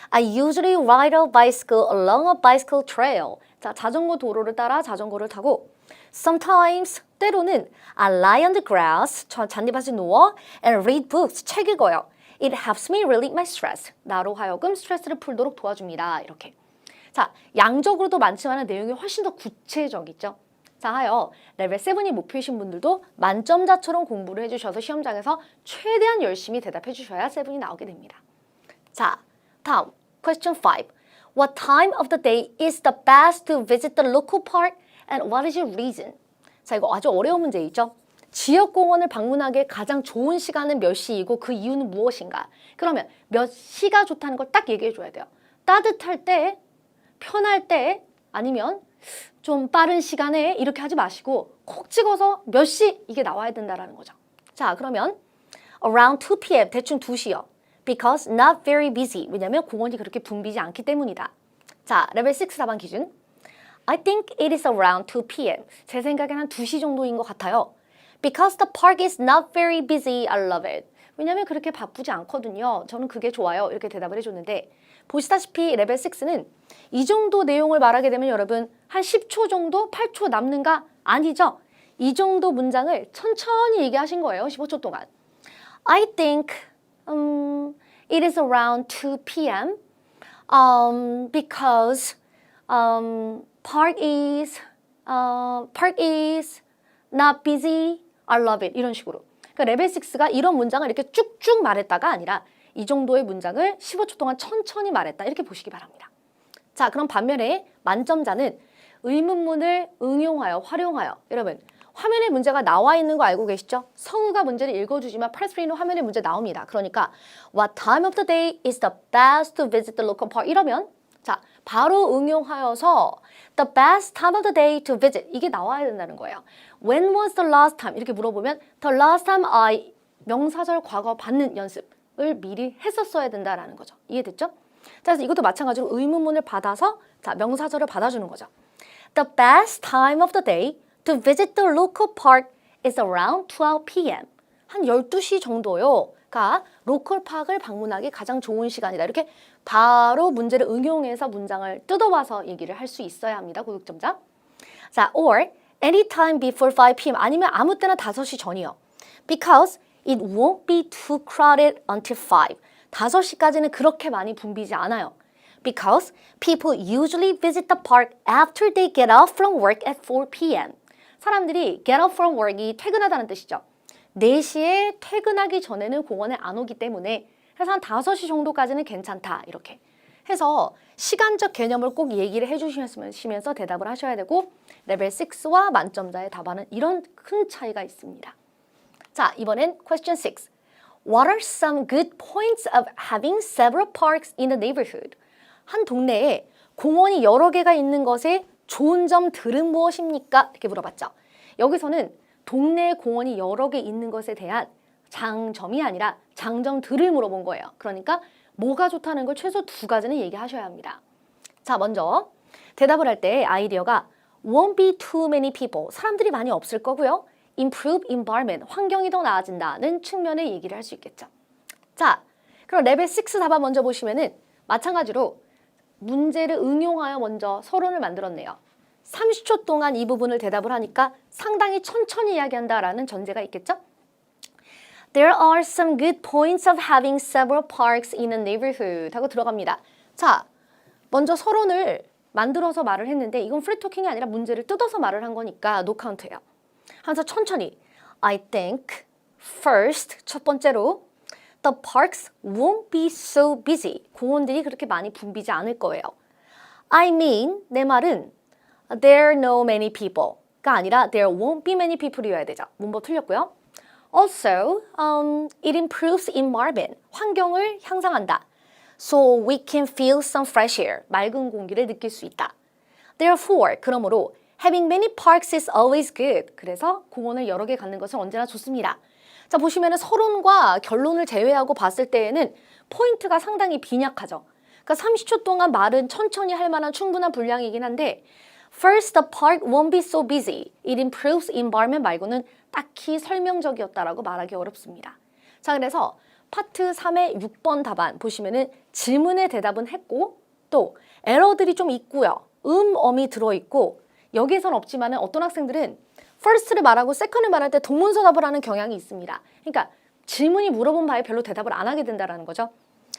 I usually ride a bicycle along a bicycle trail. 자, 자전거 도로를 따라 자전거를 타고 Sometimes, 때로는 I lie on the grass, 잔디밭에 누워 and read books, 책 읽어요. It helps me relieve my stress. 나로 하여금 스트레스를 풀도록 도와줍니다. 이렇게. 자, 양적으로도 많지만 내용이 훨씬 더 구체적이죠. 자, 하여 레벨 7이 목표이신 분들도 만점자처럼 공부를 해주셔서 시험장에서 최대한 열심히 대답해 주셔야 7이 나오게 됩니다. 자, 다음 Question 5. What time of the day is the best to visit the local park and what is your reason? 자, 이거 아주 어려운 문제이죠. 지역공원을 방문하기에 가장 좋은 시간은 몇 시이고 그 이유는 무엇인가? 그러면 몇 시가 좋다는 걸 딱 얘기해 줘야 돼요. 따뜻할 때, 편할 때, 아니면 좀 빠른 시간에 이렇게 하지 마시고 콕 찍어서 몇 시 이게 나와야 된다는 거죠. 자, 그러면 around 2 p.m. 대충 2시요. Because not very busy. 왜냐면 공원이 그렇게 붐비지 않기 때문이다. 자, 레벨 6 답안 기준. I think it is around 2 p.m. 제 생각에는 한 2시 정도인 것 같아요. Because the park is not very busy, I love it. 왜냐면 그렇게 바쁘지 않거든요. 저는 그게 좋아요. 이렇게 대답을 해줬는데 보시다시피 레벨 6는 이 정도 내용을 말하게 되면 여러분 한 10초 정도, 8초 남는가? 아니죠. 이 정도 문장을 천천히 얘기하신 거예요. 15초 동안. I think it is around 2 p.m. Because park is not busy. I love it. 이런 식으로. 그러니까 레벨 6가 이런 문장을 이렇게 쭉쭉 말했다가 아니라 이 정도의 문장을 15초 동안 천천히 말했다. 이렇게 보시기 바랍니다. 자, 그럼 반면에 만점자는 의문문을 응용하여, 활용하여. 여러분, 화면에 문제가 나와 있는 거 알고 계시죠? 성우가 문제를 읽어주지만 Part 3는 화면에 문제 나옵니다. 그러니까 What time of the day is the best to visit the local park? 이러면 자, 바로 응용하여서 The best time of the day to visit. 이게 나와야 된다는 거예요. When was the last time? 이렇게 물어보면 The last time I 명사절 과거 받는 연습을 미리 했었어야 된다라는 거죠. 이해됐죠? 자, 그래서 이것도 마찬가지로 의문문을 받아서 자, 명사절을 받아주는 거죠. The best time of the day to visit the local park is around 12 p.m. 한 12시 정도요. 가 로컬 파크를 방문하기 가장 좋은 시간이다. 이렇게 바로 문제를 응용해서 문장을 뜯어와서 얘기를 할 수 있어야 합니다. 고득점자. 자, or anytime before 5 p.m. 아니면 아무 때나 5시 전이요. Because it won't be too crowded until 5. 5시까지는 그렇게 많이 붐비지 않아요. Because people usually visit the park after they get off from work at 4 p.m. 사람들이 get off from work이 퇴근하다는 뜻이죠. 4시에 퇴근하기 전에는 공원에 안 오기 때문에 그래서 한 5시 정도까지는 괜찮다. 이렇게 해서 시간적 개념을 꼭 얘기를 해주시면서 대답을 하셔야 되고 레벨 6와 만점자의 답안은 이런 큰 차이가 있습니다. 자, 이번엔 question 6. What are some good points of having several parks in the neighborhood? 한 동네에 공원이 여러 개가 있는 것의 좋은 점들은 무엇입니까? 이렇게 물어봤죠. 여기서는 동네에 공원이 여러 개 있는 것에 대한 장점이 아니라 장점들을 물어본 거예요. 그러니까 뭐가 좋다는 걸 최소 2가지는 얘기하셔야 합니다. 자, 먼저 대답을 할 때 아이디어가 won't be too many people. 사람들이 많이 없을 거고요. improve environment. 환경이 더 나아진다는 측면의 얘기를 할 수 있겠죠. 자, 그럼 레벨 6 답안 먼저 보시면은 마찬가지로 문제를 응용하여 먼저 서론을 만들었네요. 30초 동안 이 부분을 대답을 하니까 상당히 천천히 이야기한다라는 전제가 있겠죠? There are some good points of having several parks in a neighborhood 하고 들어갑니다. 자, 먼저 서론을 만들어서 말을 했는데 이건 프리토킹이 아니라 문제를 뜯어서 말을 한 거니까 노 카운트예요. 하면서 천천히 I think first 첫 번째로 The parks won't be so busy. 공원들이 그렇게 많이 붐비지 않을 거예요. I mean, 내 말은 There are no many people가 아니라 There won't be many people이어야 되죠. 문법 틀렸고요. Also, it improves environment. 환경을 향상한다. So we can feel some fresh air. 맑은 공기를 느낄 수 있다. Therefore, 그러므로 having many parks is always good. 그래서 공원을 여러 개 갖는 것은 언제나 좋습니다. 자, 보시면은 서론과 결론을 제외하고 봤을 때에는 포인트가 상당히 빈약하죠. 그러니까 30초 동안 말은 천천히 할 만한 충분한 분량이긴 한데 First, the park won't be so busy. It improves environment 말고는 딱히 설명적이었다라고 말하기 어렵습니다. 자, 그래서 파트 3의 6번 답안 보시면은 질문에 대답은 했고 또 에러들이 좀 있고요. 엄이 들어있고 여기에선 없지만은 어떤 학생들은 first를 말하고 second을 말할 때 동문서답을 하는 경향이 있습니다. 그러니까 질문이 물어본 바에 별로 대답을 안 하게 된다는 거죠.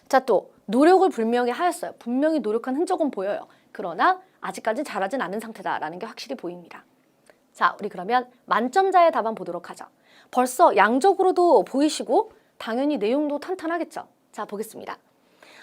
자, 또 노력을 분명히 하였어요. 분명히 노력한 흔적은 보여요. 그러나 아직까지 잘하진 않은 상태다라는 게 확실히 보입니다. 자, 우리 그러면 만점자의 답안 보도록 하죠. 벌써 양적으로도 보이시고 당연히 내용도 탄탄하겠죠. 자, 보겠습니다.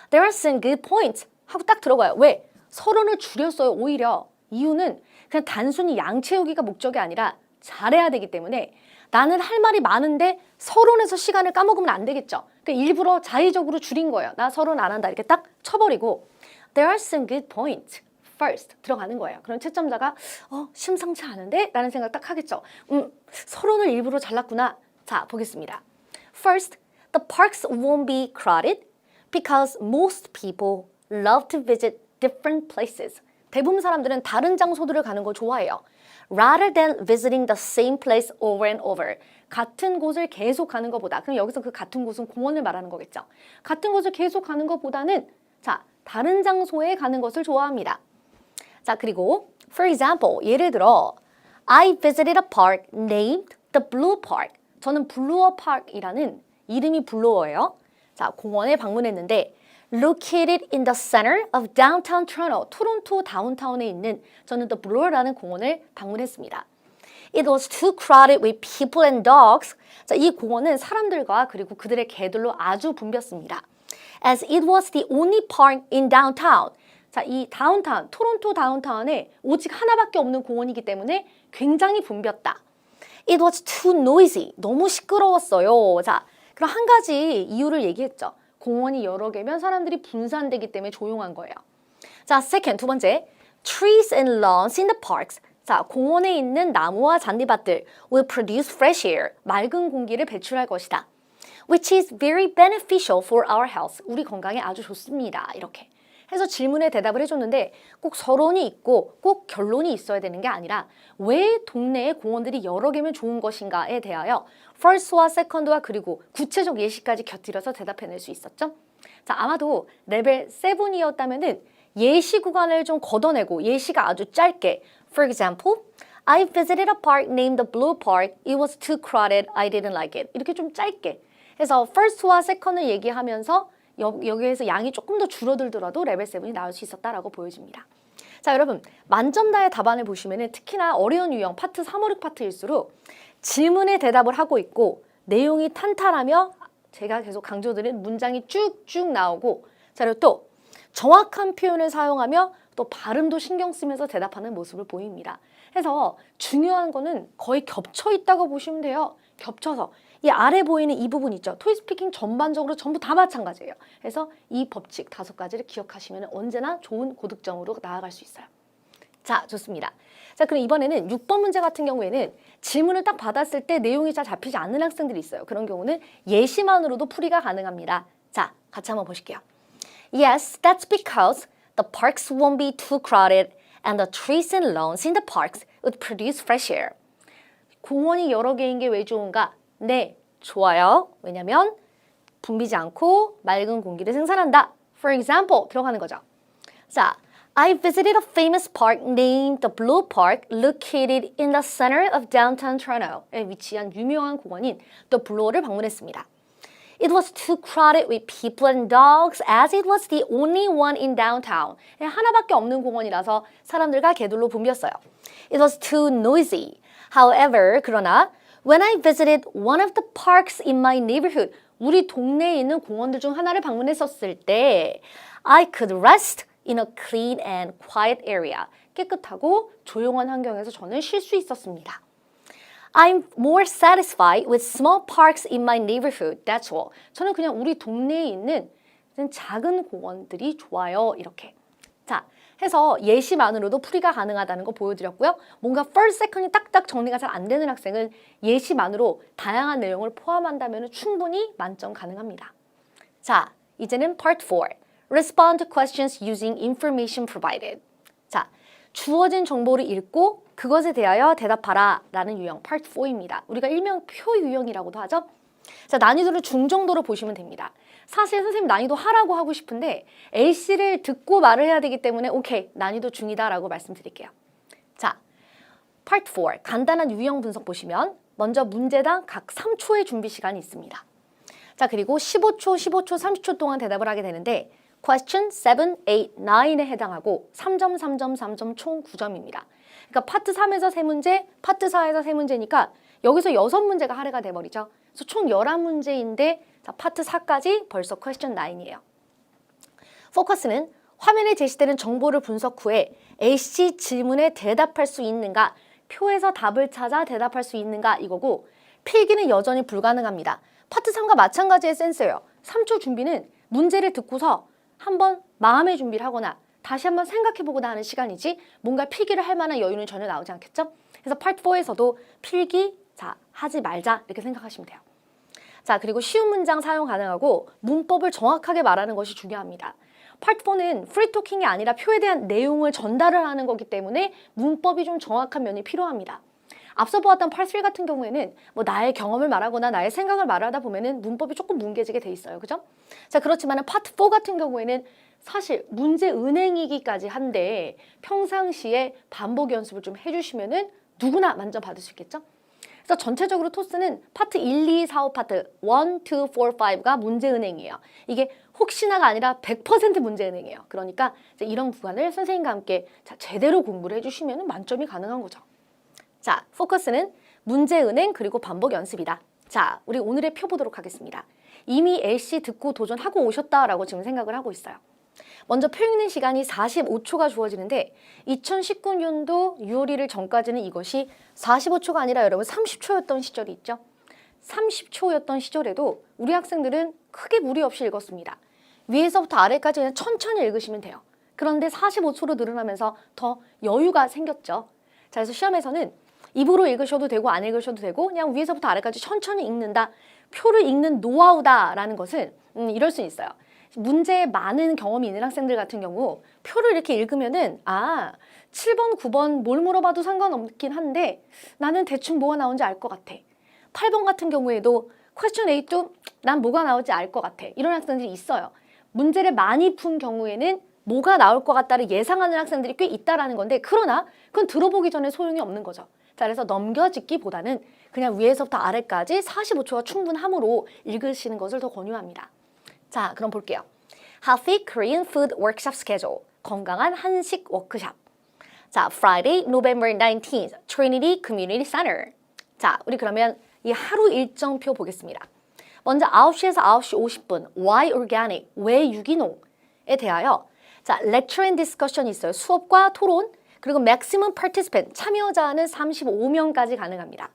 There are some good points 하고 딱 들어가요. 왜? 서론을 줄였어요. 오히려 이유는 그냥 단순히 양 채우기가 목적이 아니라 잘해야 되기 때문에 나는 할 말이 많은데 서론에서 시간을 까먹으면 안 되겠죠. 그러니까 일부러 자의적으로 줄인 거예요. 나 서론 안 한다 이렇게 딱 쳐버리고 There are some good points first 들어가는 거예요. 그럼 채점자가 심상치 않은데? 라는 생각 딱 하겠죠. 서론을 일부러 잘랐구나. 자, 보겠습니다. First, the parks won't be crowded because most people love to visit different places. 대부분 사람들은 다른 장소들을 가는 걸 좋아해요. Rather than visiting the same place over and over. 같은 곳을 계속 가는 것보다, 그럼 여기서 그 같은 곳은 공원을 말하는 거겠죠. 같은 곳을 계속 가는 것보다는 자, 다른 장소에 가는 것을 좋아합니다. 자, 그리고 for example, 예를 들어 I visited a park named the Blue Park. 저는 블루어 파크이라는 이름이 블루어예요. 자, 공원에 방문했는데 located in the center of downtown Toronto. 토론토 다운타운에 있는 저는 the Blue라는 공원을 방문했습니다. It was too crowded with people and dogs. 자, 이 공원은 사람들과 그리고 그들의 개들로 아주 붐볐습니다. As it was the only park in downtown. 자, 이 다운타운, 토론토 다운타운에 오직 하나밖에 없는 공원이기 때문에 굉장히 붐볐다. It was too noisy. 너무 시끄러웠어요. 자, 그럼 한 가지 이유를 얘기했죠. 공원이 여러 개면 사람들이 분산되기 때문에 조용한 거예요. 자, second, 두 번째. Trees and lawns in the parks. 자, 공원에 있는 나무와 잔디밭들 will produce fresh air. 맑은 공기를 배출할 것이다. Which is very beneficial for our health. 우리 건강에 아주 좋습니다. 이렇게. 해서 질문에 대답을 해줬는데 꼭 서론이 있고 꼭 결론이 있어야 되는 게 아니라 왜 동네에 공원들이 여러 개면 좋은 것인가에 대하여 first와 second와 그리고 구체적 예시까지 곁들여서 대답해낼 수 있었죠. 자, 아마도 레벨 7이었다면은 예시 구간을 좀 걷어내고 예시가 아주 짧게 For example, I visited a park named the Blue Park. It was too crowded. I didn't like it. 이렇게 좀 짧게 해서 first와 second을 얘기하면서 여기에서 양이 조금 더 줄어들더라도 레벨 7이 나올 수 있었다라고 보여집니다. 자, 여러분 만점다의 답안을 보시면은 특히나 어려운 유형 파트 3, 5, 6 파트일수록 질문에 대답을 하고 있고 내용이 탄탄하며 제가 계속 강조드린 문장이 쭉쭉 나오고 자, 그리고 또 정확한 표현을 사용하며 또 발음도 신경 쓰면서 대답하는 모습을 보입니다. 해서 중요한 거는 거의 겹쳐 있다고 보시면 돼요. 겹쳐서 이 아래 보이는 이 부분 있죠. 토익스피킹 전반적으로 전부 다 마찬가지예요. 그래서 이 법칙 5가지를 기억하시면 언제나 좋은 고득점으로 나아갈 수 있어요. 자, 좋습니다. 자, 그럼 이번에는 6번 문제 같은 경우에는 질문을 딱 받았을 때 내용이 잘 잡히지 않는 학생들이 있어요. 그런 경우는 예시만으로도 풀이가 가능합니다. 자, 같이 한번 보실게요. Yes, that's because the parks won't be too crowded and the trees and lawns in the parks would produce fresh air. 공원이 여러 개인 게 왜 좋은가? 네, 좋아요. 왜냐면 붐비지 않고 맑은 공기를 생산한다. For example, 들어가는 거죠. 자, I visited a famous park named the Blue Park located in the center of downtown Toronto에 위치한 유명한 공원인 The Blue를 방문했습니다. It was too crowded with people and dogs as it was the only one in downtown. 하나밖에 없는 공원이라서 사람들과 개들로 붐볐어요. It was too noisy. However, 그러나 when I visited one of the parks in my neighborhood, 우리 동네에 있는 공원들 중 하나를 방문했었을 때 I could rest in a clean and quiet area. 깨끗하고 조용한 환경에서 저는 쉴 수 있었습니다. I'm more satisfied with small parks in my neighborhood. That's all. 저는 그냥 우리 동네에 있는 작은 공원들이 좋아요. 이렇게. 자, 해서 예시만으로도 풀이가 가능하다는 거 보여드렸고요. 뭔가 first, second이 딱딱 정리가 잘 안 되는 학생은 예시만으로 다양한 내용을 포함한다면 충분히 만점 가능합니다. 자, 이제는 part 4. Respond to questions using information provided. 자, 주어진 정보를 읽고 그것에 대하여 대답하라 라는 유형 part 4입니다. 우리가 일명 표 유형이라고도 하죠. 자, 난이도를 중정도로 보시면 됩니다. 사실 선생님 난이도 하라고 하고 싶은데 A씨를 듣고 말을 해야 되기 때문에 오케이, 난이도 중이다 라고 말씀드릴게요. 자, part 4 간단한 유형 분석 보시면 먼저 문제당 각 3초의 준비 시간이 있습니다. 자, 그리고 15초, 15초, 30초 동안 대답을 하게 되는데 question 7, 8, 9에 해당하고 3점, 3점, 3점 총 9점입니다. 그러니까 파트 3에서 3문제, 파트 4에서 3문제니까 여기서 6문제가 할애가 돼버리죠. 그래서 총 11문제인데 자, 파트 4까지 벌써 question 9이에요. 포커스는 화면에 제시되는 정보를 분석 후에 A씨 질문에 대답할 수 있는가, 표에서 답을 찾아 대답할 수 있는가 이거고 필기는 여전히 불가능합니다. 파트 3과 마찬가지의 센스예요. 3초 준비는 문제를 듣고서 한번 마음의 준비를 하거나 다시 한번 생각해보거나 하는 시간이지 뭔가 필기를 할 만한 여유는 전혀 나오지 않겠죠? 그래서 파트 4에서도 필기 자 하지 말자 이렇게 생각하시면 돼요. 자, 그리고 쉬운 문장 사용 가능하고 문법을 정확하게 말하는 것이 중요합니다. 파트 4는 프리토킹이 아니라 표에 대한 내용을 전달을 하는 거기 때문에 문법이 좀 정확한 면이 필요합니다. 앞서 보았던 파트 3 같은 경우에는 뭐 나의 경험을 말하거나 나의 생각을 말하다 보면은 문법이 조금 뭉개지게 돼 있어요. 그죠? 자, 그렇지만 파트 4 같은 경우에는 사실 문제 은행이기까지 한데 평상시에 반복 연습을 좀 해주시면은 누구나 만점 받을 수 있겠죠? 그래서 전체적으로 토스는 파트 1, 2, 4, 5 파트 1, 2, 4, 5가 문제 은행이에요. 이게 혹시나가 아니라 100% 문제 은행이에요. 그러니까 이런 구간을 선생님과 함께 제대로 공부를 해주시면 만점이 가능한 거죠. 자, 포커스는 문제 은행 그리고 반복 연습이다. 자, 우리 오늘의 표 보도록 하겠습니다. 이미 LC 듣고 도전하고 오셨다라고 지금 생각을 하고 있어요. 먼저 표 읽는 시간이 45초가 주어지는데 2019년도 6월 1일 전까지는 이것이 45초가 아니라 여러분 30초였던 시절이 있죠. 30초였던 시절에도 우리 학생들은 크게 무리 없이 읽었습니다. 위에서부터 아래까지 그냥 천천히 읽으시면 돼요. 그런데 45초로 늘어나면서 더 여유가 생겼죠. 자, 그래서 시험에서는 입으로 읽으셔도 되고 안 읽으셔도 되고 그냥 위에서부터 아래까지 천천히 읽는다. 표를 읽는 노하우다라는 것은 이럴 수 있어요. 문제에 많은 경험이 있는 학생들 같은 경우 표를 이렇게 읽으면은 7번, 9번 뭘 물어봐도 상관없긴 한데 나는 대충 뭐가 나온지 알 것 같아. 8번 같은 경우에도 question 8도 난 뭐가 나올지 알 것 같아. 이런 학생들이 있어요. 문제를 많이 푼 경우에는 뭐가 나올 것 같다를 예상하는 학생들이 꽤 있다라는 건데 그러나 그건 들어보기 전에 소용이 없는 거죠. 자, 그래서 넘겨짓기보다는 그냥 위에서부터 아래까지 45초가 충분함으로 읽으시는 것을 더 권유합니다. 자, 그럼 볼게요. Healthy Korean Food Workshop Schedule. 건강한 한식 워크샵. 자, Friday, November 19th, Trinity Community Center. 자, 우리 그러면 이 하루 일정표 보겠습니다. 먼저 9시에서 9시 50분, Why Organic? 왜 유기농에 대하여 자, Lecture and Discussion이 있어요. 수업과 토론, 그리고 Maximum Participant, 참여자는 35명까지 가능합니다.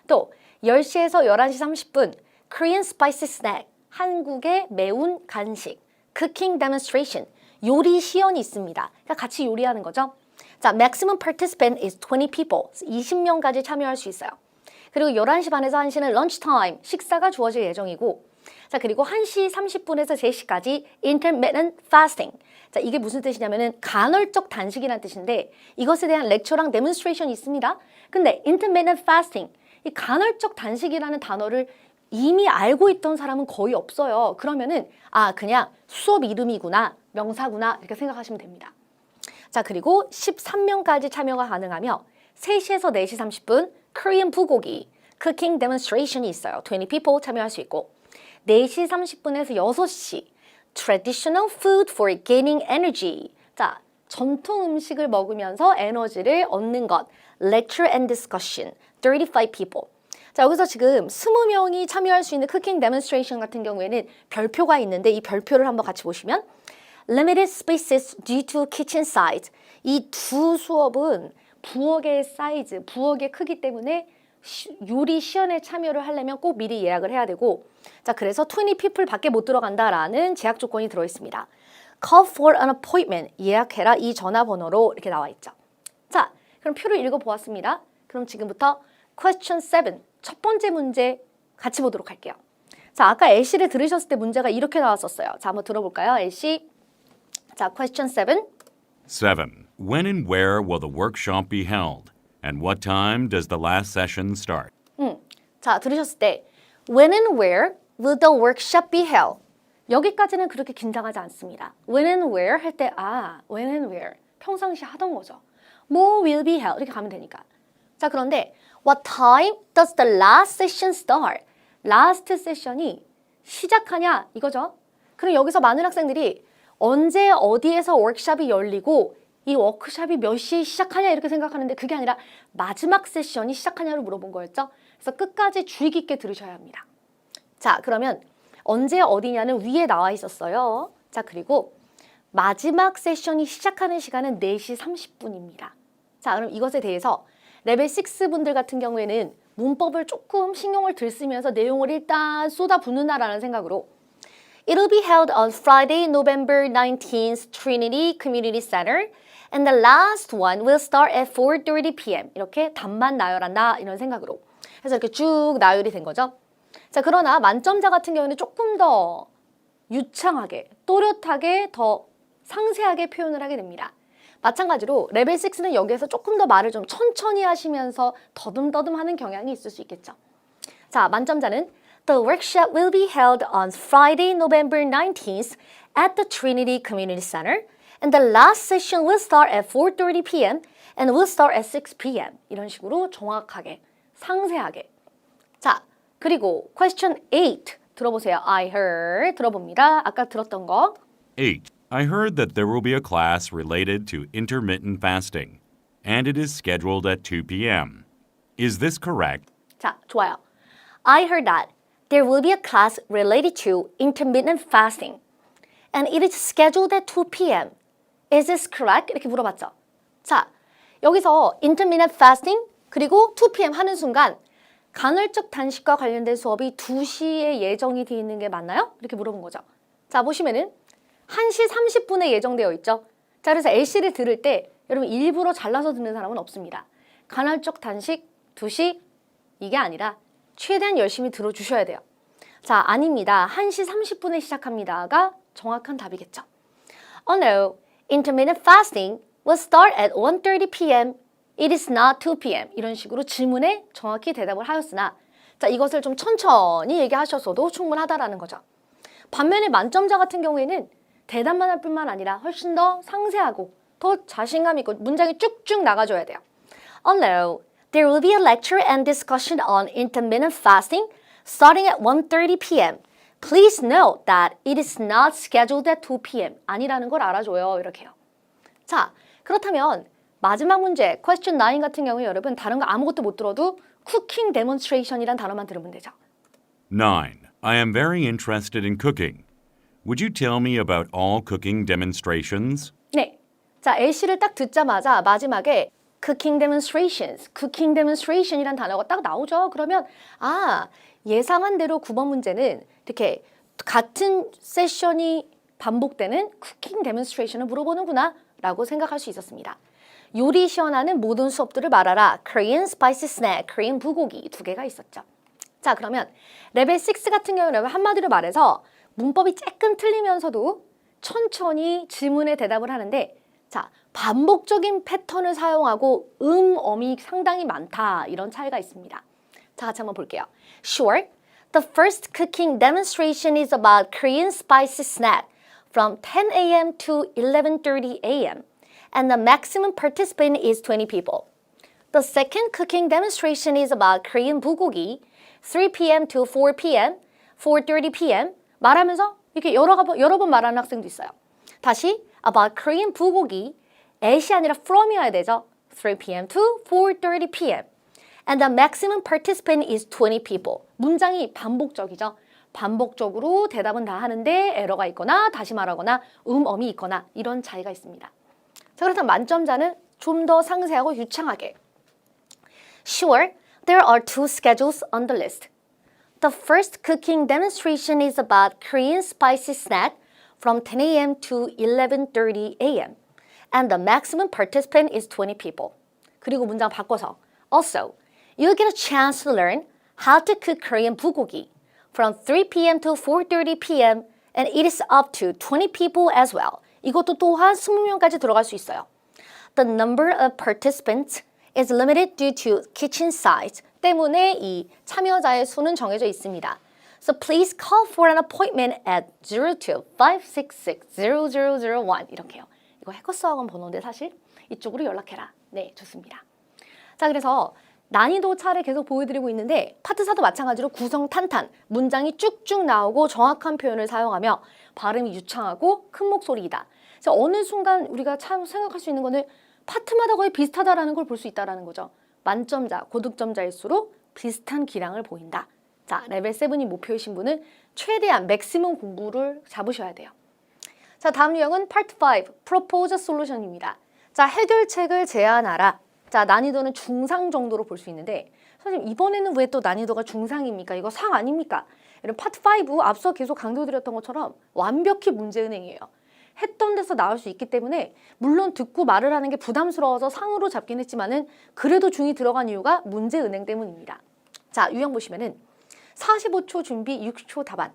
또 10시에서 11시 30분, Korean Spicy Snack. 한국의 매운 간식, cooking demonstration, 요리 시연이 있습니다. 그러니까 같이 요리하는 거죠. 자, maximum participant is 20 people, 20명까지 참여할 수 있어요. 그리고 11시 반에서 1시는 lunch time, 식사가 주어질 예정이고 자, 그리고 1시 30분에서 3시까지 intermittent fasting. 자, 이게 무슨 뜻이냐면은 간헐적 단식이라는 뜻인데 이것에 대한 렉처랑 데몬스트레이션이 있습니다. 근데 intermittent fasting, 이 간헐적 단식이라는 단어를 이미 알고 있던 사람은 거의 없어요. 그러면은 그냥 수업 이름이구나, 명사구나 이렇게 생각하시면 됩니다. 자, 그리고 13명까지 참여가 가능하며 3시에서 4시 30분 Korean 불고기 cooking demonstration이 있어요. 20 people 참여할 수 있고 4시 30분에서 6시 traditional food for gaining energy. 자, 전통 음식을 먹으면서 에너지를 얻는 것 lecture and discussion 35 people. 자, 여기서 지금 20명이 참여할 수 있는 쿠킹 데몬스트레이션 같은 경우에는 별표가 있는데 이 별표를 한번 같이 보시면 limited spaces due to kitchen size. 이 두 수업은 부엌의 사이즈, 부엌의 크기 때문에 요리 시연에 참여를 하려면 꼭 미리 예약을 해야 되고 자, 그래서 20 people 밖에 못 들어간다라는 제약 조건이 들어 있습니다. Call for an appointment. 예약해라 이 전화번호로 이렇게 나와 있죠. 자, 그럼 표를 읽어보았습니다. 그럼 지금부터 question 7. 첫 번째 문제 같이 보도록 할게요. 자, 아까 LC를 들으셨을 때 문제가 이렇게 나왔었어요. 자, 한번 들어볼까요? LC. 자, question 7. 7. When and where will the workshop be held? And what time does the last session start? 자, 들으셨을 때 when and where will the workshop be held? 여기까지는 그렇게 긴장하지 않습니다. when and where 할 때 when and where 평상시 하던 거죠. 뭐 will be held 이렇게 가면 되니까. 자, 그런데 What time does the last session start? last session이 시작하냐 이거죠. 그럼 여기서 많은 학생들이 언제 어디에서 워크숍이 열리고 이 워크숍이 몇 시에 시작하냐 이렇게 생각하는데 그게 아니라 마지막 세션이 시작하냐로 물어본 거였죠. 그래서 끝까지 주의 깊게 들으셔야 합니다. 자, 그러면 언제 어디냐는 위에 나와 있었어요. 자, 그리고 마지막 세션이 시작하는 시간은 4시 30분입니다. 자, 그럼 이것에 대해서 레벨 6 분들 같은 경우에는 문법을 조금 신경을 들 쓰면서 내용을 일단 쏟아붓는다라는 생각으로 It'll be held on Friday, November 19th, Trinity Community Center, and the last one will start at 4:30 p.m. 이렇게 답만 나열한다 이런 생각으로 그래서 이렇게 쭉 나열이 된 거죠. 자, 그러나 만점자 같은 경우는 조금 더 유창하게, 또렷하게, 더 상세하게 표현을 하게 됩니다. 마찬가지로 레벨 6는 여기에서 조금 더 말을 좀 천천히 하시면서 더듬더듬 하는 경향이 있을 수 있겠죠. 자, 만점자는 The workshop will be held on Friday, November 19th at the Trinity Community Center and the last session will start at 4:30 p.m. and will start at 6 p.m. 이런 식으로 정확하게, 상세하게. 자, 그리고 question 8 들어보세요. I heard 들어봅니다. 아까 들었던 거. 8. I heard that there will be a class related to intermittent fasting, and it is scheduled at 2 p.m. Is this correct? 자, 좋아요. I heard that there will be a class related to intermittent fasting and it is scheduled at 2 p.m. Is this correct? 이렇게 물어봤죠. 자, 여기서 intermittent fasting 그리고 2 p.m. 하는 순간 간헐적 단식과 관련된 수업이 2시에 예정이 되어 있는 게 맞나요? 이렇게 물어본 거죠. 자, 보시면은 1시 30분에 예정되어 있죠. 자, 그래서 LC를 들을 때 여러분 일부러 잘라서 듣는 사람은 없습니다. 간헐적 단식 2시 이게 아니라 최대한 열심히 들어주셔야 돼요. 자, 아닙니다. 1시 30분에 시작합니다가 정확한 답이겠죠. Oh no, intermittent fasting will start at 1:30 p.m. It is not 2 p.m. 이런 식으로 질문에 정확히 대답을 하였으나 자, 이것을 좀 천천히 얘기하셨어도 충분하다라는 거죠. 반면에 만점자 같은 경우에는 대답만 할 뿐만 아니라 훨씬 더 상세하고 더 자신감 있고 문장이 쭉쭉 나가줘야 돼요. Oh no, there will be a lecture and discussion on intermittent fasting starting at 1:30 p.m. Please note that it is not scheduled at 2 p.m. 아니라는 걸 알아줘요. 이렇게요. 자, 그렇다면 마지막 문제, question 9 같은 경우에 여러분 다른 거 아무것도 못 들어도 cooking demonstration이란 단어만 들으면 되죠. 9. I am very interested in cooking. Would you tell me about all cooking demonstrations? 네. 자, A씨를 딱 듣자마자 마지막에 cooking demonstration이란 단어가 딱 나오죠. 그러면 예상한 대로 9번 문제는 이렇게 같은 세션이 반복되는 cooking demonstration을 물어보는구나 라고 생각할 수 있었습니다. 요리 시연하는 모든 수업들을 말하라. Korean spicy snack, Korean 불고기 2개가 있었죠. 자, 그러면 레벨 6 같은 경우는 한마디로 말해서 문법이 조금 틀리면서도 천천히 질문에 대답을 하는데 자, 반복적인 패턴을 사용하고 어미 상당히 많다. 이런 차이가 있습니다. 자, 같이 한번 볼게요. Sure, the first cooking demonstration is about Korean spicy snack from 10 a.m. to 11:30 a.m. and the maximum participant is 20 people. The second cooking demonstration is about Korean bulgogi, 3 p.m. to 4 p.m., 4:30 p.m. 말하면서 이렇게 여러 번 말하는 학생도 있어요. 다시 about Korean bulgogi, at이 아니라 from이어야 되죠. 3 p.m. to 4:30 p.m. And the maximum participant is 20 people. 문장이 반복적이죠. 반복적으로 대답은 다 하는데 에러가 있거나 다시 말하거나 어미 있거나 이런 차이가 있습니다. 자, 그렇다면 만점자는 좀 더 상세하고 유창하게. Sure, there are 2 schedules on the list. The first cooking demonstration is about Korean spicy snack from 10 a.m. to 11:30 a.m. And the maximum participant is 20 people. 그리고 문장 바꿔서 Also, you'll get a chance to learn how to cook Korean bulgogi from 3 p.m. to 4:30 p.m. and it is up to 20 people as well. 이것도 또한 20명까지 들어갈 수 있어요. The number of participants is limited due to kitchen size 때문에 이 참여자의 수는 정해져 있습니다. So please call for an appointment at 02-566-0001 이렇게요. 이거 해커스학원 번호인데 사실 이쪽으로 연락해라. 네, 좋습니다. 자, 그래서 난이도 차를 계속 보여드리고 있는데 파트 4도 마찬가지로 구성 탄탄, 문장이 쭉쭉 나오고 정확한 표현을 사용하며 발음이 유창하고 큰 목소리이다. 그래서 어느 순간 우리가 참 생각할 수 있는 거는 파트마다 거의 비슷하다라는 걸 볼 수 있다는 거죠. 만점자, 고득점자일수록 비슷한 기량을 보인다. 자, 레벨 7이 목표이신 분은 최대한 맥시멈 공부를 잡으셔야 돼요. 자, 다음 유형은 파트 5, Propose a Solution입니다. 자, 해결책을 제안하라. 자, 난이도는 중상 정도로 볼 수 있는데 선생님 이번에는 왜 또 난이도가 중상입니까? 이거 상 아닙니까? 이런 파트 5 앞서 계속 강조드렸던 것처럼 완벽히 문제은행이에요. 했던 데서 나올 수 있기 때문에 물론 듣고 말을 하는 게 부담스러워서 상으로 잡긴 했지만은 그래도 중이 들어간 이유가 문제은행 때문입니다. 자, 유형 보시면은 45초 준비, 60초 답안.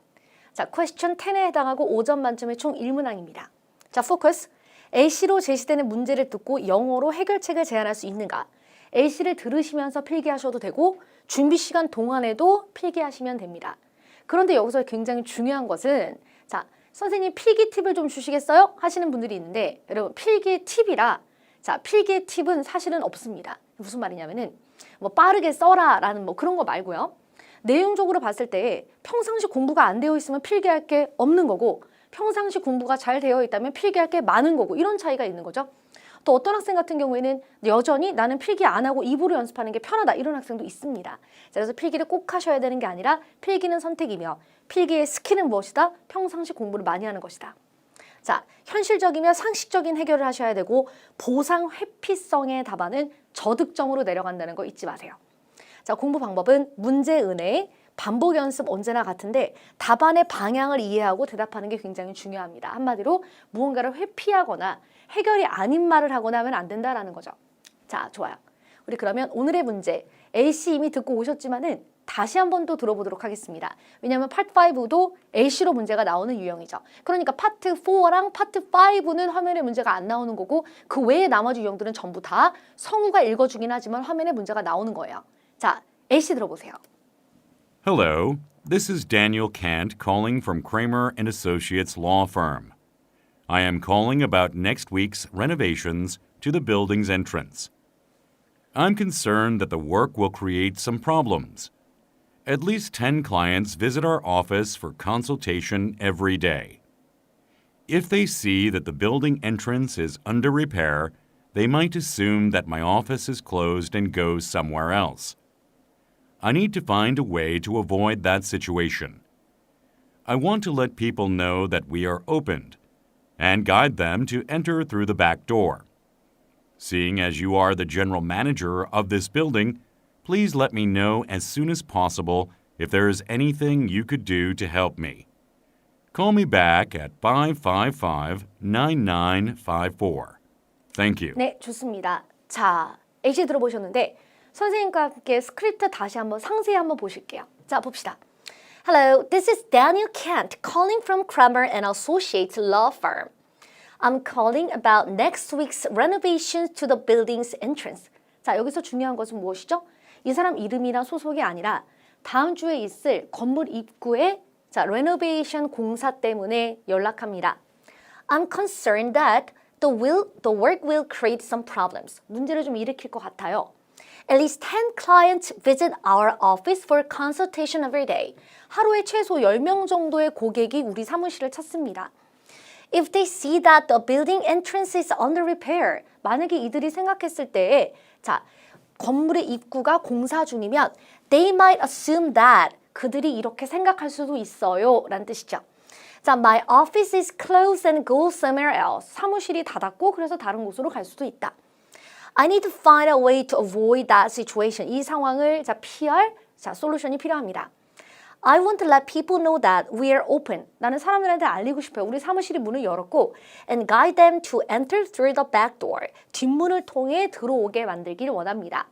자, 퀘스천 10에 해당하고 5점 만점의 총 1문항입니다. 자, 포커스. A씨로 제시되는 문제를 듣고 영어로 해결책을 제안할 수 있는가? A씨를 들으시면서 필기하셔도 되고 준비 시간 동안에도 필기하시면 됩니다. 그런데 여기서 굉장히 중요한 것은 자, 선생님 필기 팁을 좀 주시겠어요? 하시는 분들이 있는데 여러분 필기 팁이라 자, 필기 팁은 사실은 없습니다. 무슨 말이냐면은 뭐 빠르게 써라 라는 뭐 그런 거 말고요. 내용적으로 봤을 때 평상시 공부가 안 되어 있으면 필기할 게 없는 거고 평상시 공부가 잘 되어 있다면 필기할 게 많은 거고 이런 차이가 있는 거죠. 또 어떤 학생 같은 경우에는 여전히 나는 필기 안 하고 입으로 연습하는 게 편하다 이런 학생도 있습니다. 자, 그래서 필기를 꼭 하셔야 되는 게 아니라 필기는 선택이며 필기의 스킬은 무엇이다? 평상시 공부를 많이 하는 것이다. 자, 현실적이며 상식적인 해결을 하셔야 되고 보상 회피성의 답안은 저득점으로 내려간다는 거 잊지 마세요. 자, 공부 방법은 문제 은혜, 반복 연습 언제나 같은데 답안의 방향을 이해하고 대답하는 게 굉장히 중요합니다. 한마디로 무언가를 회피하거나 해결이 아닌 말을 하거나 하면 안 된다라는 거죠. 자, 좋아요. 우리 그러면 오늘의 문제 A씨 이미 듣고 오셨지만은 다시 한 번 더 들어보도록 하겠습니다. 왜냐하면 파트 5도 A씨로 문제가 나오는 유형이죠. 그러니까 파트 4랑 파트 5는 화면에 문제가 안 나오는 거고 그 외에 나머지 유형들은 전부 다 성우가 읽어주긴 하지만 화면에 문제가 나오는 거예요. 자, A씨 들어보세요. Hello, this is Daniel Kant calling from Kramer and Associates Law Firm. I am calling about next week's renovations to the building's entrance. I'm concerned that the work will create some problems. At least 10 clients visit our office for consultation every day. If they see that the building entrance is under repair, they might assume that my office is closed and go somewhere else. I need to find a way to avoid that situation. I want to let people know that we are opened and guide them to enter through the back door. Seeing as you are the general manager of this building, please let me know as soon as possible if there is anything you could do to help me. Call me back at 555-9954. Thank you. 네, 좋습니다. 자, A씨 들어보셨는데 선생님과 함께 스크립트 다시 한번 상세히 한번 보실게요. 자, 봅시다. Hello, this is Daniel Kant calling from Kramer and Associates Law Firm. I'm calling about next week's renovations to the building's entrance. 자, 여기서 중요한 것은 무엇이죠? 이 사람 이름이나 소속이 아니라 다음 주에 있을 건물 입구에 자, 레노베이션 공사 때문에 연락합니다. I'm concerned that the work will create some problems. 문제를 좀 일으킬 것 같아요. At least 10 clients visit our office for consultation every day. 하루에 최소 10명 정도의 고객이 우리 사무실을 찾습니다. If they see that the building entrance is under repair. 만약에 이들이 생각했을 때에 자, 건물의 입구가 공사 중이면 they might assume that 그들이 이렇게 생각할 수도 있어요 라는 뜻이죠. 자, my office is closed and go somewhere else. 사무실이 닫았고 그래서 다른 곳으로 갈 수도 있다. I need to find a way to avoid that situation. 이 상황을 자, 피할 자, 솔루션이 필요합니다. I want to let people know that we are open. 나는 사람들한테 알리고 싶어요. 우리 사무실이 문을 열었고 and guide them to enter through the back door. 뒷문을 통해 들어오게 만들기를 원합니다.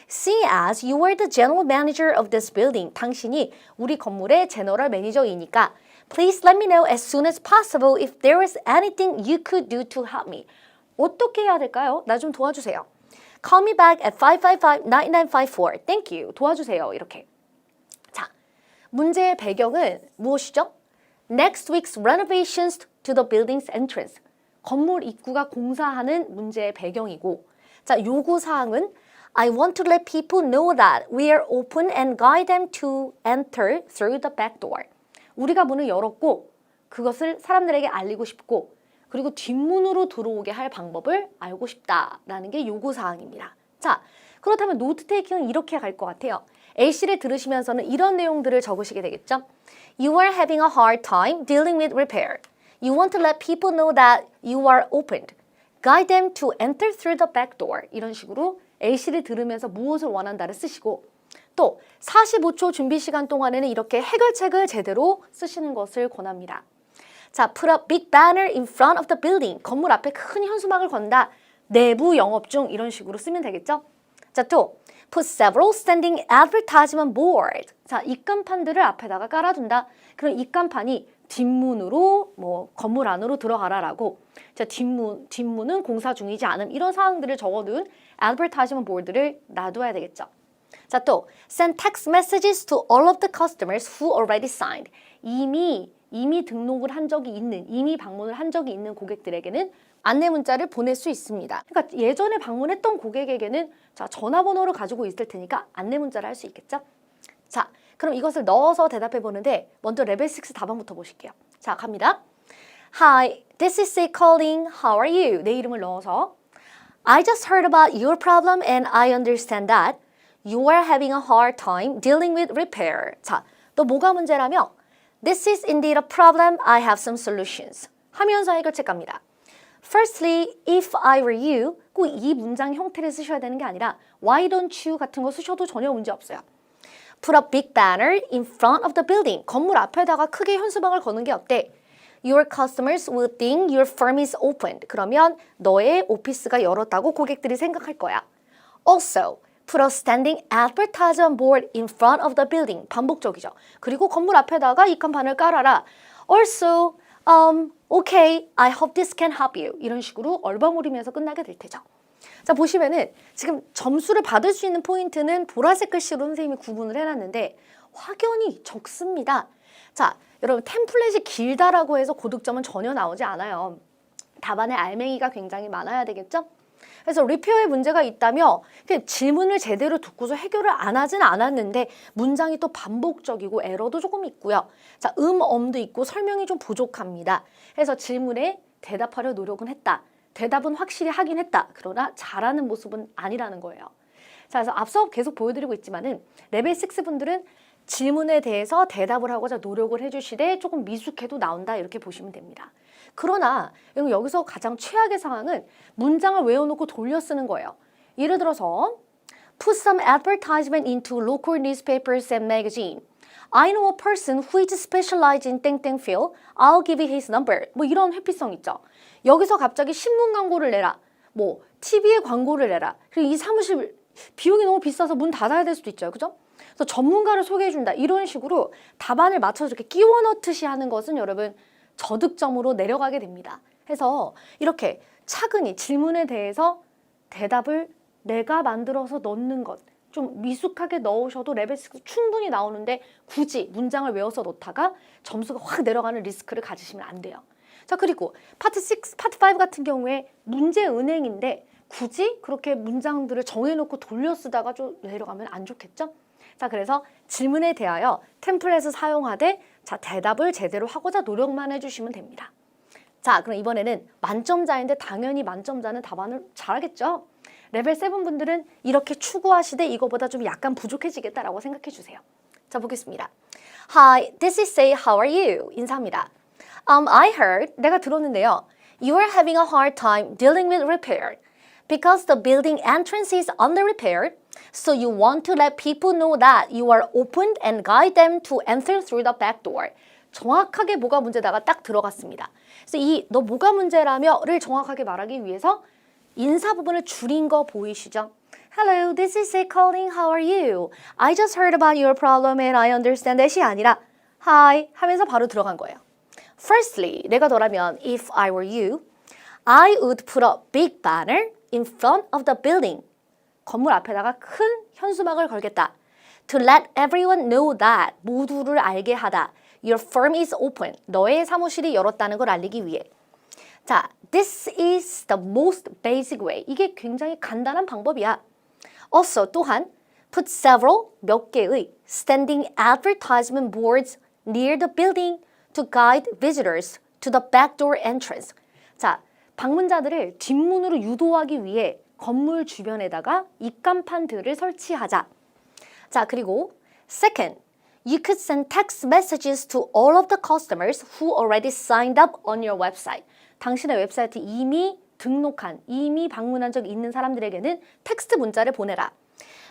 See as you are the general manager of this building. 당신이 우리 건물의 제너럴 매니저이니까 Please let me know as soon as possible if there is anything you could do to help me. 어떻게 해야 될까요? 나 좀 도와주세요. Call me back at 555-9954. Thank you. 도와주세요. 이렇게. 자, 문제의 배경은 무엇이죠? Next week's renovations to the building's entrance. 건물 입구가 공사하는 문제의 배경이고 자, 요구사항은 I want to let people know that we are open and guide them to enter through the back door. 우리가 문을 열었고 그것을 사람들에게 알리고 싶고 그리고 뒷문으로 들어오게 할 방법을 알고 싶다라는 게 요구사항입니다. 자, 그렇다면 노트 테이킹은 이렇게 갈 것 같아요. A씨를 들으시면서는 이런 내용들을 적으시게 되겠죠. You are having a hard time dealing with repair. You want to let people know that you are opened. Guide them to enter through the back door. 이런 식으로 A씨를 들으면서 무엇을 원한다를 쓰시고 또 45초 준비 시간 동안에는 이렇게 해결책을 제대로 쓰시는 것을 권합니다. 자, put a big banner in front of the building. 건물 앞에 큰 현수막을 건다. 내부 영업 중 이런 식으로 쓰면 되겠죠. 자, 또 put several standing advertisement board. 자, 입간판들을 앞에다가 깔아둔다. 그럼 입간판이 뒷문으로 뭐 건물 안으로 들어가라라고. 자, 뒷문은 공사 중이지 않음. 이런 사항들을 적어둔 advertisement board를 놔둬야 되겠죠. 자, 또 send text messages to all of the customers who already signed. 이미 등록을 한 적이 있는, 이미 방문을 한 적이 있는 고객들에게는 안내 문자를 보낼 수 있습니다. 그러니까 예전에 방문했던 고객에게는 자, 전화번호를 가지고 있을 테니까 안내 문자를 할 수 있겠죠? 자, 그럼 이것을 넣어서 대답해 보는데 먼저 레벨 6 답안부터 보실게요. 자, 갑니다. Hi, this is C calling. How are you? 내 이름을 넣어서 I just heard about your problem and I understand that you are having a hard time dealing with repair. 자, 너 뭐가 문제라며? This is indeed a problem. I have some solutions. 하면서 해결책 갑니다. Firstly, if I were you, 꼭 이 문장 형태를 쓰셔야 되는 게 아니라 why don't you 같은 거 쓰셔도 전혀 문제 없어요. Put a big banner in front of the building. 건물 앞에다가 크게 현수막을 거는 게 어때? Your customers will think your firm is opened. 그러면 너의 오피스가 열었다고 고객들이 생각할 거야. Also, put a standing advertisement board in front of the building. 반복적이죠. 그리고 건물 앞에다가 이 간판을 깔아라. Also, okay, I hope this can help you. 이런 식으로 얼버무리면서 끝나게 될 테죠. 자, 보시면은 지금 점수를 받을 수 있는 포인트는 보라색 글씨로 선생님이 구분을 해놨는데 확연히 적습니다. 자, 여러분 템플릿이 길다라고 해서 고득점은 전혀 나오지 않아요. 답안에 알맹이가 굉장히 많아야 되겠죠? 그래서 리페어에 문제가 있다며 질문을 제대로 듣고서 해결을 안 하진 않았는데 문장이 또 반복적이고 에러도 조금 있고요. 자, 엄도 있고 설명이 좀 부족합니다. 그래서 질문에 대답하려 노력은 했다. 대답은 확실히 하긴 했다. 그러나 잘하는 모습은 아니라는 거예요. 자, 그래서 앞서 계속 보여드리고 있지만은 레벨 6 분들은 질문에 대해서 대답을 하고자 노력을 해주시되 조금 미숙해도 나온다 이렇게 보시면 됩니다. 그러나 여기서 가장 최악의 상황은 문장을 외워놓고 돌려 쓰는 거예요. 예를 들어서 Put some advertisement into local newspapers and magazine. I know a person who is specialized in 땡땡 field. I'll give you his number. 뭐 이런 회피성 있죠. 여기서 갑자기 신문 광고를 내라. 뭐 TV에 광고를 내라. 그리고 이 사무실 비용이 너무 비싸서 문 닫아야 될 수도 있죠. 그죠? 그래서 전문가를 소개해준다. 이런 식으로 답안을 맞춰서 이렇게 끼워 넣듯이 하는 것은 여러분 저득점으로 내려가게 됩니다. 해서 이렇게 차근히 질문에 대해서 대답을 내가 만들어서 넣는 것. 좀 미숙하게 넣으셔도 레벨 6 충분히 나오는데 굳이 문장을 외워서 넣다가 점수가 확 내려가는 리스크를 가지시면 안 돼요. 자, 그리고 파트 6, 파트 5 같은 경우에 문제 은행인데 굳이 그렇게 문장들을 정해놓고 돌려 쓰다가 좀 내려가면 안 좋겠죠? 자, 그래서 질문에 대하여 템플릿을 사용하되 자, 대답을 제대로 하고자 노력만 해주시면 됩니다. 자, 그럼 이번에는 만점자인데 당연히 만점자는 답안을 잘하겠죠? 레벨 7 분들은 이렇게 추구하시되 이거보다 좀 약간 부족해지겠다라고 생각해 주세요. 자, 보겠습니다. Hi, this is Say, how are you? 인사합니다. I heard, 내가 들었는데요. You are having a hard time dealing with repair because the building entrance is under repair. So you want to let people know that you are open and guide them to enter through the back door. 정확하게 뭐가 문제다가 딱 들어갔습니다. 그래서 이 너 뭐가 문제라며를 정확하게 말하기 위해서 인사 부분을 줄인 거 보이시죠? Hello, this is Say calling. How are you? I just heard about your problem and I understand that이 아니라 Hi 하면서 바로 들어간 거예요. Firstly, 내가 너라면 if I were you, I would put a big banner in front of the building. 건물 앞에다가 큰 현수막을 걸겠다. To let everyone know that, 모두를 알게 하다. Your firm is open. 너의 사무실이 열었다는 걸 알리기 위해. 자, this is the most basic way. 이게 굉장히 간단한 방법이야. Also, 또한 put several, 몇 개의 standing advertisement boards near the building to guide visitors to the back door entrance. 자, 방문자들을 뒷문으로 유도하기 위해 건물 주변에다가 입간판들을 설치하자. 자, 그리고 second, you could send text messages to all of the customers who already signed up on your website. 당신의 웹사이트에 이미 등록한, 이미 방문한 적이 있는 사람들에게는 텍스트 문자를 보내라.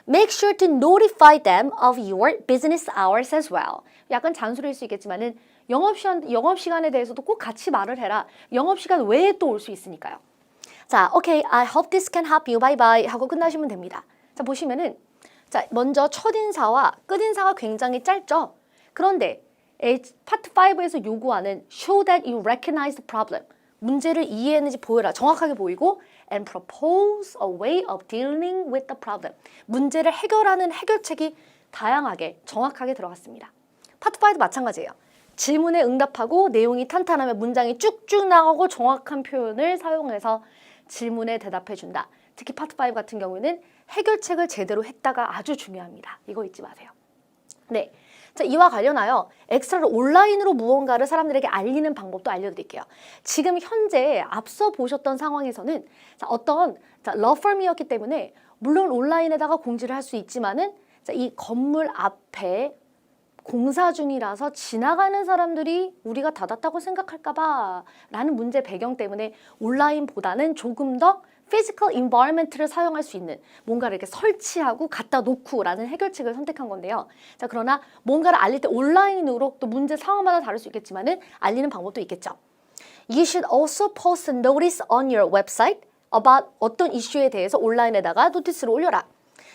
Make sure to notify them of your business hours as well. 약간 잔소리일 수 있겠지만은 영업시간에 대해서도 꼭 같이 말을 해라. 영업시간 외에 또 올 수 있으니까요. 자, okay, I hope this can help you. Bye bye 하고 끝나시면 됩니다. 자, 보시면은 자, 먼저 첫인사와 끝인사가 굉장히 짧죠. 그런데 파트 5에서 요구하는 show that you recognize the problem. 문제를 이해했는지 보여라. 정확하게 보이고 and propose a way of dealing with the problem. 문제를 해결하는 해결책이 다양하게 정확하게 들어갔습니다. 파트 5도 마찬가지예요. 질문에 응답하고 내용이 탄탄하면 문장이 쭉쭉 나가고 정확한 표현을 사용해서 질문에 대답해준다. 특히 파트 5 같은 경우에는 해결책을 제대로 했다가 아주 중요합니다. 이거 잊지 마세요. 네, 자, 이와 관련하여 엑스트라로 온라인으로 무언가를 사람들에게 알리는 방법도 알려드릴게요. 지금 현재 앞서 보셨던 상황에서는 자, 어떤 러펌이었기 때문에 물론 온라인에다가 공지를 할 수 있지만은 자, 이 건물 앞에 공사 중이라서 지나가는 사람들이 우리가 닫았다고 생각할까봐 라는 문제 배경 때문에 온라인보다는 조금 더 physical environment를 사용할 수 있는 뭔가를 이렇게 설치하고 갖다 놓고 라는 해결책을 선택한 건데요. 자, 그러나 뭔가를 알릴 때 온라인으로 또 문제 상황마다 다를 수 있겠지만은 알리는 방법도 있겠죠. You should also post a notice on your website about 어떤 이슈에 대해서 온라인에다가 노티스를 올려라.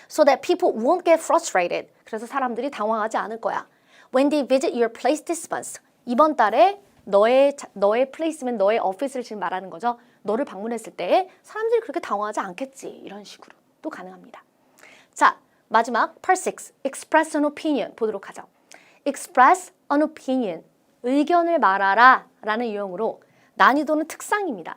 So that people won't get frustrated. 그래서 사람들이 당황하지 않을 거야. When they visit your place this month. 이번 달에 너의 플레이스면 너의 오피스를 지금 말하는 거죠. 너를 방문했을 때 사람들이 그렇게 당황하지 않겠지. 이런 식으로 또 가능합니다. 자, 마지막 part 6. Express an opinion 보도록 하죠. Express an opinion. 의견을 말하라 라는 유형으로 난이도는 특상입니다.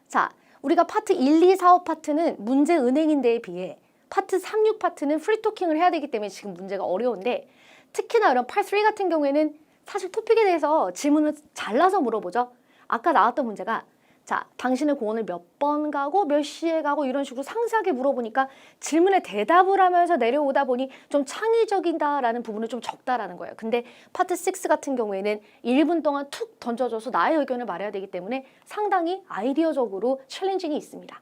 자, 우리가 파트 1, 2, 4, 5 파트는 문제 은행인데에 비해 파트 3, 6 파트는 프리토킹을 해야 되기 때문에 지금 문제가 어려운데 특히나 이런 part 3 같은 경우에는 사실 토픽에 대해서 질문을 잘라서 물어보죠. 아까 나왔던 문제가 자, 당신은 공원을 몇 번 가고 몇 시에 가고 이런 식으로 상세하게 물어보니까 질문에 대답을 하면서 내려오다 보니 좀 창의적이다라는 부분은 좀 적다라는 거예요. 근데 파트 6 같은 경우에는 1분 동안 툭 던져줘서 나의 의견을 말해야 되기 때문에 상당히 아이디어적으로 챌린징이 있습니다.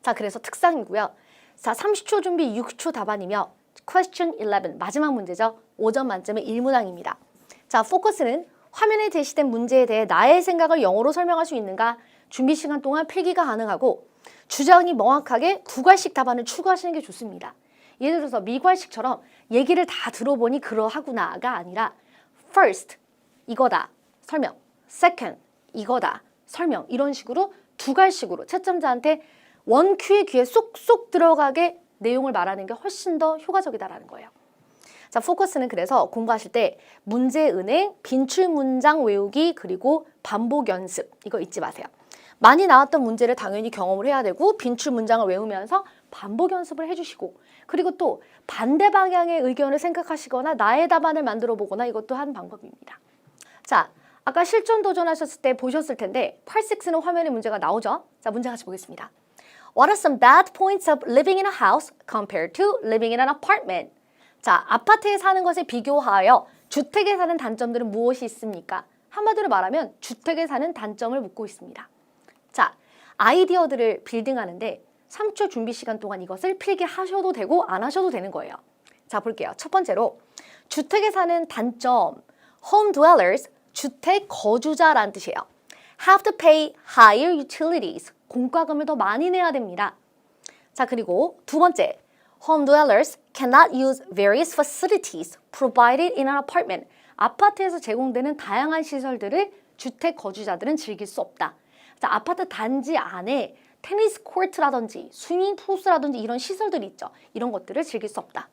자, 그래서 특상이고요. 자, 30초 준비 6초 답안이며 question 11 마지막 문제죠. 5점 만점의 1문항입니다. 자, 포커스는 화면에 제시된 문제에 대해 나의 생각을 영어로 설명할 수 있는가? 준비 시간 동안 필기가 가능하고 주장이 명확하게 2갈씩 답안을 추구하시는 게 좋습니다. 예를 들어서 미괄식처럼 얘기를 다 들어보니 그러하구나가 아니라 first, 이거다, 설명, second, 이거다, 설명 이런 식으로 2갈씩으로 채점자한테 원큐의 귀에 쏙쏙 들어가게 내용을 말하는 게 훨씬 더 효과적이다라는 거예요. 자, 포커스는 그래서 공부하실 때 문제 은행, 빈출 문장 외우기 그리고 반복 연습 이거 잊지 마세요. 많이 나왔던 문제를 당연히 경험을 해야 되고 빈출 문장을 외우면서 반복 연습을 해주시고 그리고 또 반대 방향의 의견을 생각하시거나 나의 답안을 만들어 보거나 이것도 한 방법입니다. 자, 아까 실전 도전하셨을 때 보셨을 텐데 part 6는 화면에 문제가 나오죠. 자, 문제 같이 보겠습니다. What are some bad points of living in a house compared to living in an apartment? 자, 아파트에 사는 것에 비교하여 주택에 사는 단점들은 무엇이 있습니까? 한마디로 말하면 주택에 사는 단점을 묻고 있습니다. 자, 아이디어들을 빌딩하는데 3초 준비 시간 동안 이것을 필기하셔도 되고 안 하셔도 되는 거예요. 자, 볼게요. 첫 번째로 주택에 사는 단점, home dwellers, 주택 거주자라는 뜻이에요. have to pay higher utilities, 공과금을 더 많이 내야 됩니다. 자, 그리고 두 번째, home dwellers cannot use various facilities provided in an apartment. 아파트에서 제공되는 다양한 시설들을 주택 거주자들은 즐길 수 없다. 자, 아파트 단지 안에 테니스 코트라든지 스위밍 푸스라든지 이런 시설들이 있죠. 이런 것들을 즐길 수 없다.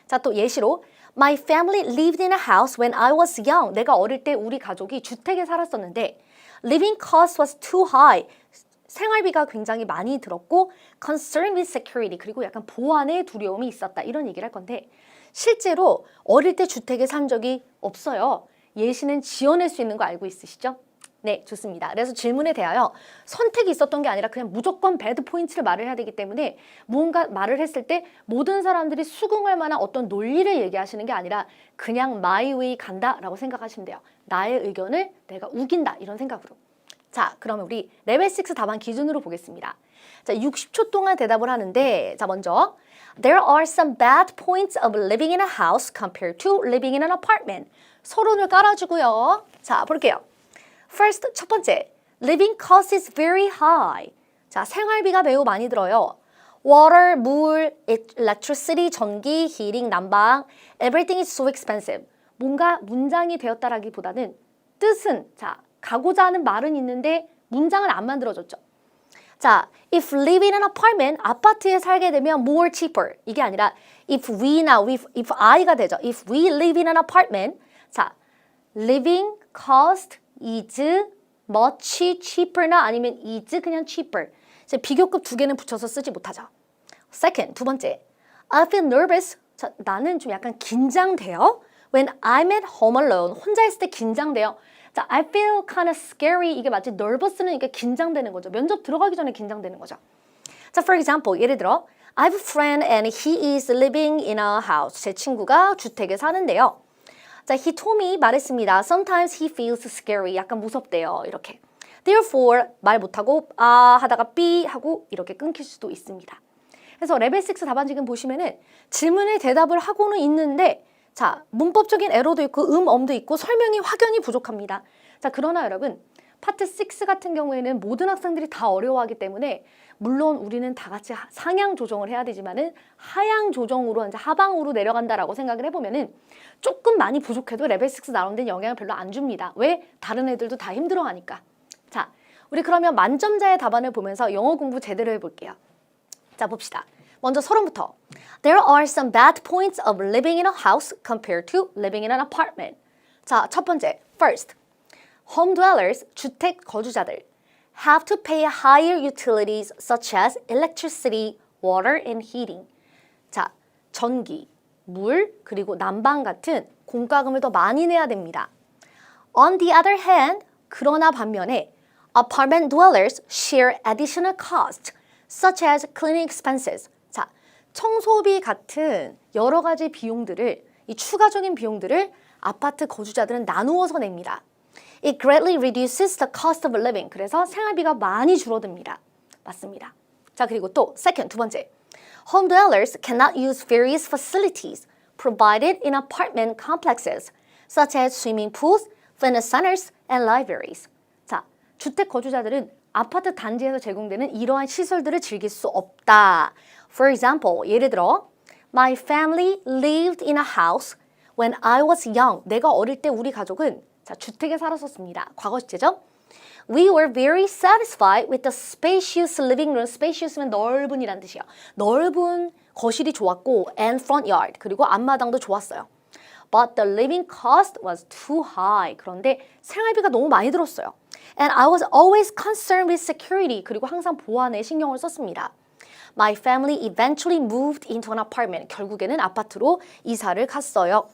자, 또 예시로 My family lived in a house when I was young. 내가 어릴 때 우리 가족이 주택에 살았었는데 living cost was too high. 생활비가 굉장히 많이 들었고 concerned with security 그리고 약간 보안의 두려움이 있었다. 이런 얘기를 할 건데 실제로 어릴 때 주택에 산 적이 없어요. 예시는 지어낼 수 있는 거 알고 있으시죠? 네, 좋습니다. 그래서 질문에 대하여 선택이 있었던 게 아니라 그냥 무조건 배드 포인트를 말을 해야 되기 때문에 무언가 말을 했을 때 모든 사람들이 수긍할 만한 어떤 논리를 얘기하시는 게 아니라 그냥 my way 간다라고 생각하시면 돼요. 나의 의견을 내가 우긴다 이런 생각으로. 자, 그러면 우리 레벨 6 답안 기준으로 보겠습니다. 자, 60초 동안 대답을 하는데 자, 먼저 There are some bad points of living in a house compared to living in an apartment. 서론을 깔아주고요. 자, 볼게요. First, 첫 번째, living cost is very high. 자, 생활비가 매우 많이 들어요. Water, 물, electricity, 전기, heating, 난방, everything is so expensive. 뭔가 문장이 되었다라기보다는 뜻은 자, 가고자 하는 말은 있는데 문장을 안 만들어줬죠. 자, if live in an apartment, 아파트에 살게 되면 more cheaper. 이게 아니라 if we나 if I가 되죠. if we live in an apartment, 자, living cost is much cheaper나 아니면 is 그냥 cheaper. 이제 비교급 두 개는 붙여서 쓰지 못하죠. Second, 두 번째, I feel nervous. 자, 나는 좀 약간 긴장돼요. When I'm at home alone, 혼자 있을 때 긴장돼요. 자, I feel kind of scary. 이게 마치 nervous는 이게 긴장되는 거죠. 면접 들어가기 전에 긴장되는 거죠. 자, for example, 예를 들어 I have a friend and he is living in a house. 제 친구가 주택에 사는데요. 자, he told me 말했습니다. Sometimes he feels scary. 약간 무섭대요. 이렇게. Therefore, 말 못하고 하다가 B 하고 이렇게 끊길 수도 있습니다. 그래서 레벨 6 답안 지금 보시면은 질문에 대답을 하고는 있는데 자, 문법적인 에러도 있고 음엄도 있고 설명이 확연히 부족합니다. 자, 그러나 여러분 파트 6 같은 경우에는 모든 학생들이 다 어려워하기 때문에 물론 우리는 다 같이 상향 조정을 해야 되지만은 하향 조정으로 이제 하방으로 내려간다라고 생각을 해보면은 조금 많이 부족해도 레벨 6 나오는 데는 영향을 별로 안 줍니다. 왜? 다른 애들도 다 힘들어하니까. 자, 우리 그러면 만점자의 답안을 보면서 영어 공부 제대로 해볼게요. 자, 봅시다. 먼저 서론부터. There are some bad points of living in a house compared to living in an apartment. 자, 첫 번째. First, home dwellers, 주택 거주자들 have to pay higher utilities such as electricity, water, and heating. 자, 전기, 물, 그리고 난방 같은 공과금을 더 많이 내야 됩니다. On the other hand, 그러나 반면에 apartment dwellers share additional costs such as cleaning expenses. 자, 청소비 같은 여러 가지 비용들을, 이 추가적인 비용들을 아파트 거주자들은 나누어서 냅니다. It greatly reduces the cost of living. 그래서 생활비가 많이 줄어듭니다. 맞습니다. 자, 그리고 또 second, 두 번째. Home dwellers cannot use various facilities provided in apartment complexes such as swimming pools, fitness centers, and libraries. 자, 주택 거주자들은 아파트 단지에서 제공되는 이러한 시설들을 즐길 수 없다. For example, 예를 들어 My family lived in a house when I was young. 내가 어릴 때 우리 가족은 자, 주택에 살았었습니다. 과거 시제죠. We were very satisfied with the spacious living room. spacious면 넓은이란 뜻이에요. 넓은 거실이 좋았고 and front yard. 그리고 앞마당도 좋았어요. But the living cost was too high. 그런데 생활비가 너무 많이 들었어요. And I was always concerned with security. 그리고 항상 보안에 신경을 썼습니다. My family eventually moved into an apartment. 결국에는 아파트로 이사를 갔어요.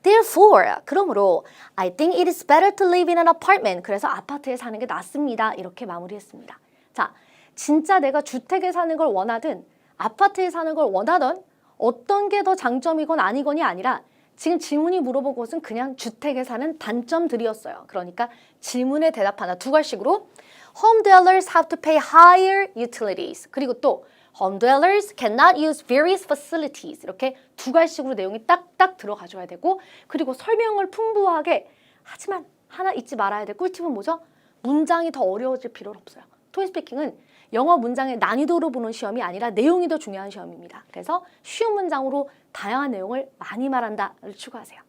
Therefore, 그러므로 I think it is better to live in an apartment. 그래서 아파트에 사는 게 낫습니다. 이렇게 마무리했습니다. 자, 진짜 내가 주택에 사는 걸 원하든 아파트에 사는 걸 원하던 어떤 게 더 장점이건 아니건이 아니라 지금 질문이 물어본 것은 그냥 주택에 사는 단점들이었어요. 그러니까 질문에 대답하나 두 갈식으로 Home dwellers have to pay higher utilities. 그리고 또 Home dwellers cannot use various facilities. 이렇게 두 갈식으로 내용이 딱딱 들어가줘야 되고 그리고 설명을 풍부하게 하지만 하나 잊지 말아야 될 꿀팁은 뭐죠? 문장이 더 어려워질 필요는 없어요. 토익 스피킹은 영어 문장의 난이도로 보는 시험이 아니라 내용이 더 중요한 시험입니다. 그래서 쉬운 문장으로 다양한 내용을 많이 말한다를 추구하세요.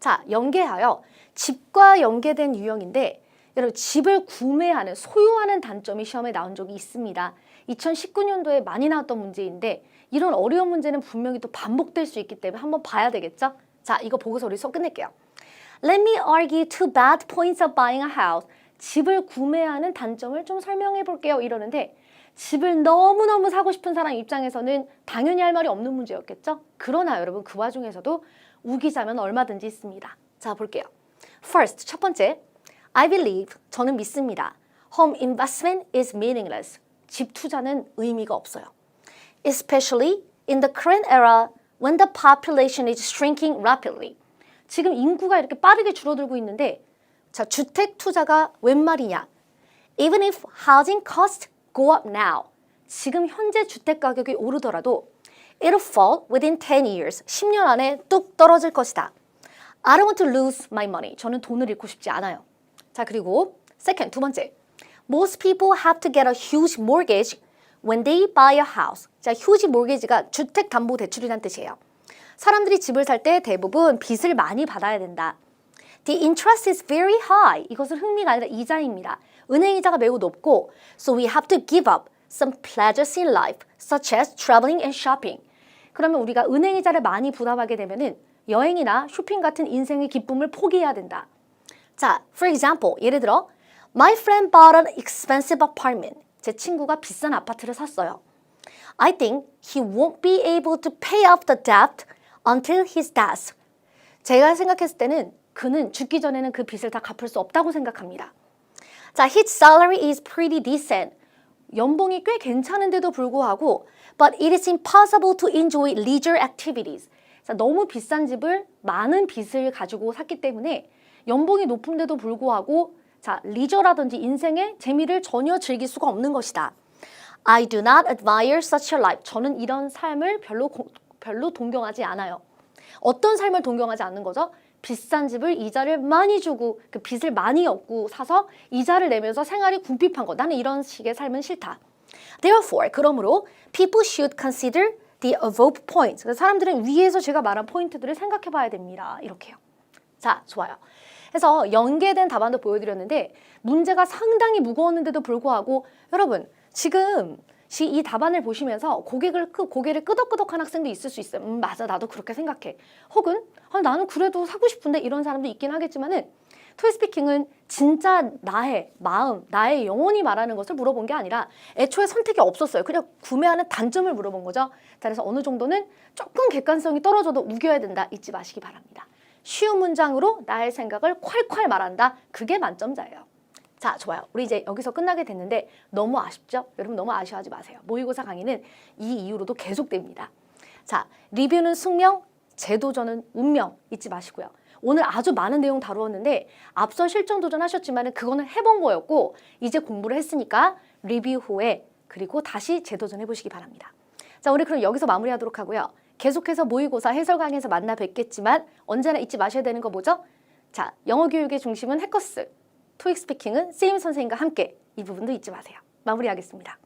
자, 연계하여 집과 연계된 유형인데 여러분 집을 구매하는, 소유하는 단점이 시험에 나온 적이 있습니다. 2019년도에 많이 나왔던 문제인데 이런 어려운 문제는 분명히 또 반복될 수 있기 때문에 한번 봐야 되겠죠? 자, 이거 보고서 우리 수업 끝낼게요. Let me argue two bad points of buying a house. 집을 구매하는 단점을 좀 설명해 볼게요. 이러는데 집을 너무너무 사고 싶은 사람 입장에서는 당연히 할 말이 없는 문제였겠죠? 그러나 여러분 그 와중에서도 우기자면 얼마든지 있습니다. 자, 볼게요. First, 첫 번째. I believe, 저는 믿습니다. Home investment is meaningless. 집 투자는 의미가 없어요. Especially in the current era when the population is shrinking rapidly. 지금 인구가 이렇게 빠르게 줄어들고 있는데 자, 주택 투자가 웬 말이냐? Even if housing costs go up now. 지금 현재 주택 가격이 오르더라도 it'll fall within 10 years. 10년 안에 뚝 떨어질 것이다. I don't want to lose my money. 저는 돈을 잃고 싶지 않아요. 자, 그리고 second, 두 번째. Most people have to get a huge mortgage when they buy a house. 자, huge mortgage가 주택담보대출이란 뜻이에요. 사람들이 집을 살 때 대부분 빚을 많이 받아야 된다. The interest is very high. 이것은 흥미가 아니라 이자입니다. 은행 이자가 매우 높고 so we have to give up some pleasures in life such as traveling and shopping. 그러면 우리가 은행 이자를 많이 부담하게 되면은 여행이나 쇼핑 같은 인생의 기쁨을 포기해야 된다. 자, for example, 예를 들어 My friend bought an expensive apartment. 제 친구가 비싼 아파트를 샀어요. I think he won't be able to pay off the debt until his death. 제가 생각했을 때는 그는 죽기 전에는 그 빚을 다 갚을 수 없다고 생각합니다. 자, his salary is pretty decent. 연봉이 꽤 괜찮은데도 불구하고 but it is impossible to enjoy leisure activities. 자, 너무 비싼 집을 많은 빚을 가지고 샀기 때문에 연봉이 높은데도 불구하고 자, 리저라든지 인생의 재미를 전혀 즐길 수가 없는 것이다. I do not admire such a life. 저는 이런 삶을 별로 동경하지 않아요. 어떤 삶을 동경하지 않는 거죠? 비싼 집을 이자를 많이 주고 그 빚을 많이 얻고 사서 이자를 내면서 생활이 궁핍한 거. 나는 이런 식의 삶은 싫다. Therefore, 그러므로 people should consider the above points. 사람들은 위에서 제가 말한 포인트들을 생각해 봐야 됩니다. 이렇게요. 자, 좋아요. 그래서 연계된 답안도 보여드렸는데 문제가 상당히 무거웠는데도 불구하고 여러분 지금 이 답안을 보시면서 고개를 끄덕끄덕한 학생도 있을 수 있어요. 맞아, 나도 그렇게 생각해. 혹은 나는 그래도 사고 싶은데 이런 사람도 있긴 하겠지만은 토익스피킹은 진짜 나의 마음, 나의 영혼이 말하는 것을 물어본 게 아니라 애초에 선택이 없었어요. 그냥 구매하는 단점을 물어본 거죠. 자, 그래서 어느 정도는 조금 객관성이 떨어져도 우겨야 된다. 잊지 마시기 바랍니다. 쉬운 문장으로 나의 생각을 콸콸 말한다. 그게 만점자예요. 자, 좋아요. 우리 이제 여기서 끝나게 됐는데 너무 아쉽죠? 여러분 너무 아쉬워하지 마세요. 모의고사 강의는 이 이후로도 계속됩니다. 자, 리뷰는 숙명, 재도전은 운명 잊지 마시고요. 오늘 아주 많은 내용 다루었는데 앞서 실전 도전하셨지만 그거는 해본 거였고 이제 공부를 했으니까 리뷰 후에 그리고 다시 재도전해 보시기 바랍니다. 자, 우리 그럼 여기서 마무리하도록 하고요. 계속해서 모의고사 해설 강의에서 만나 뵙겠지만 언제나 잊지 마셔야 되는 거 뭐죠? 자, 영어 교육의 중심은 해커스, 토익 스피킹은 쌤 선생님과 함께 이 부분도 잊지 마세요. 마무리하겠습니다.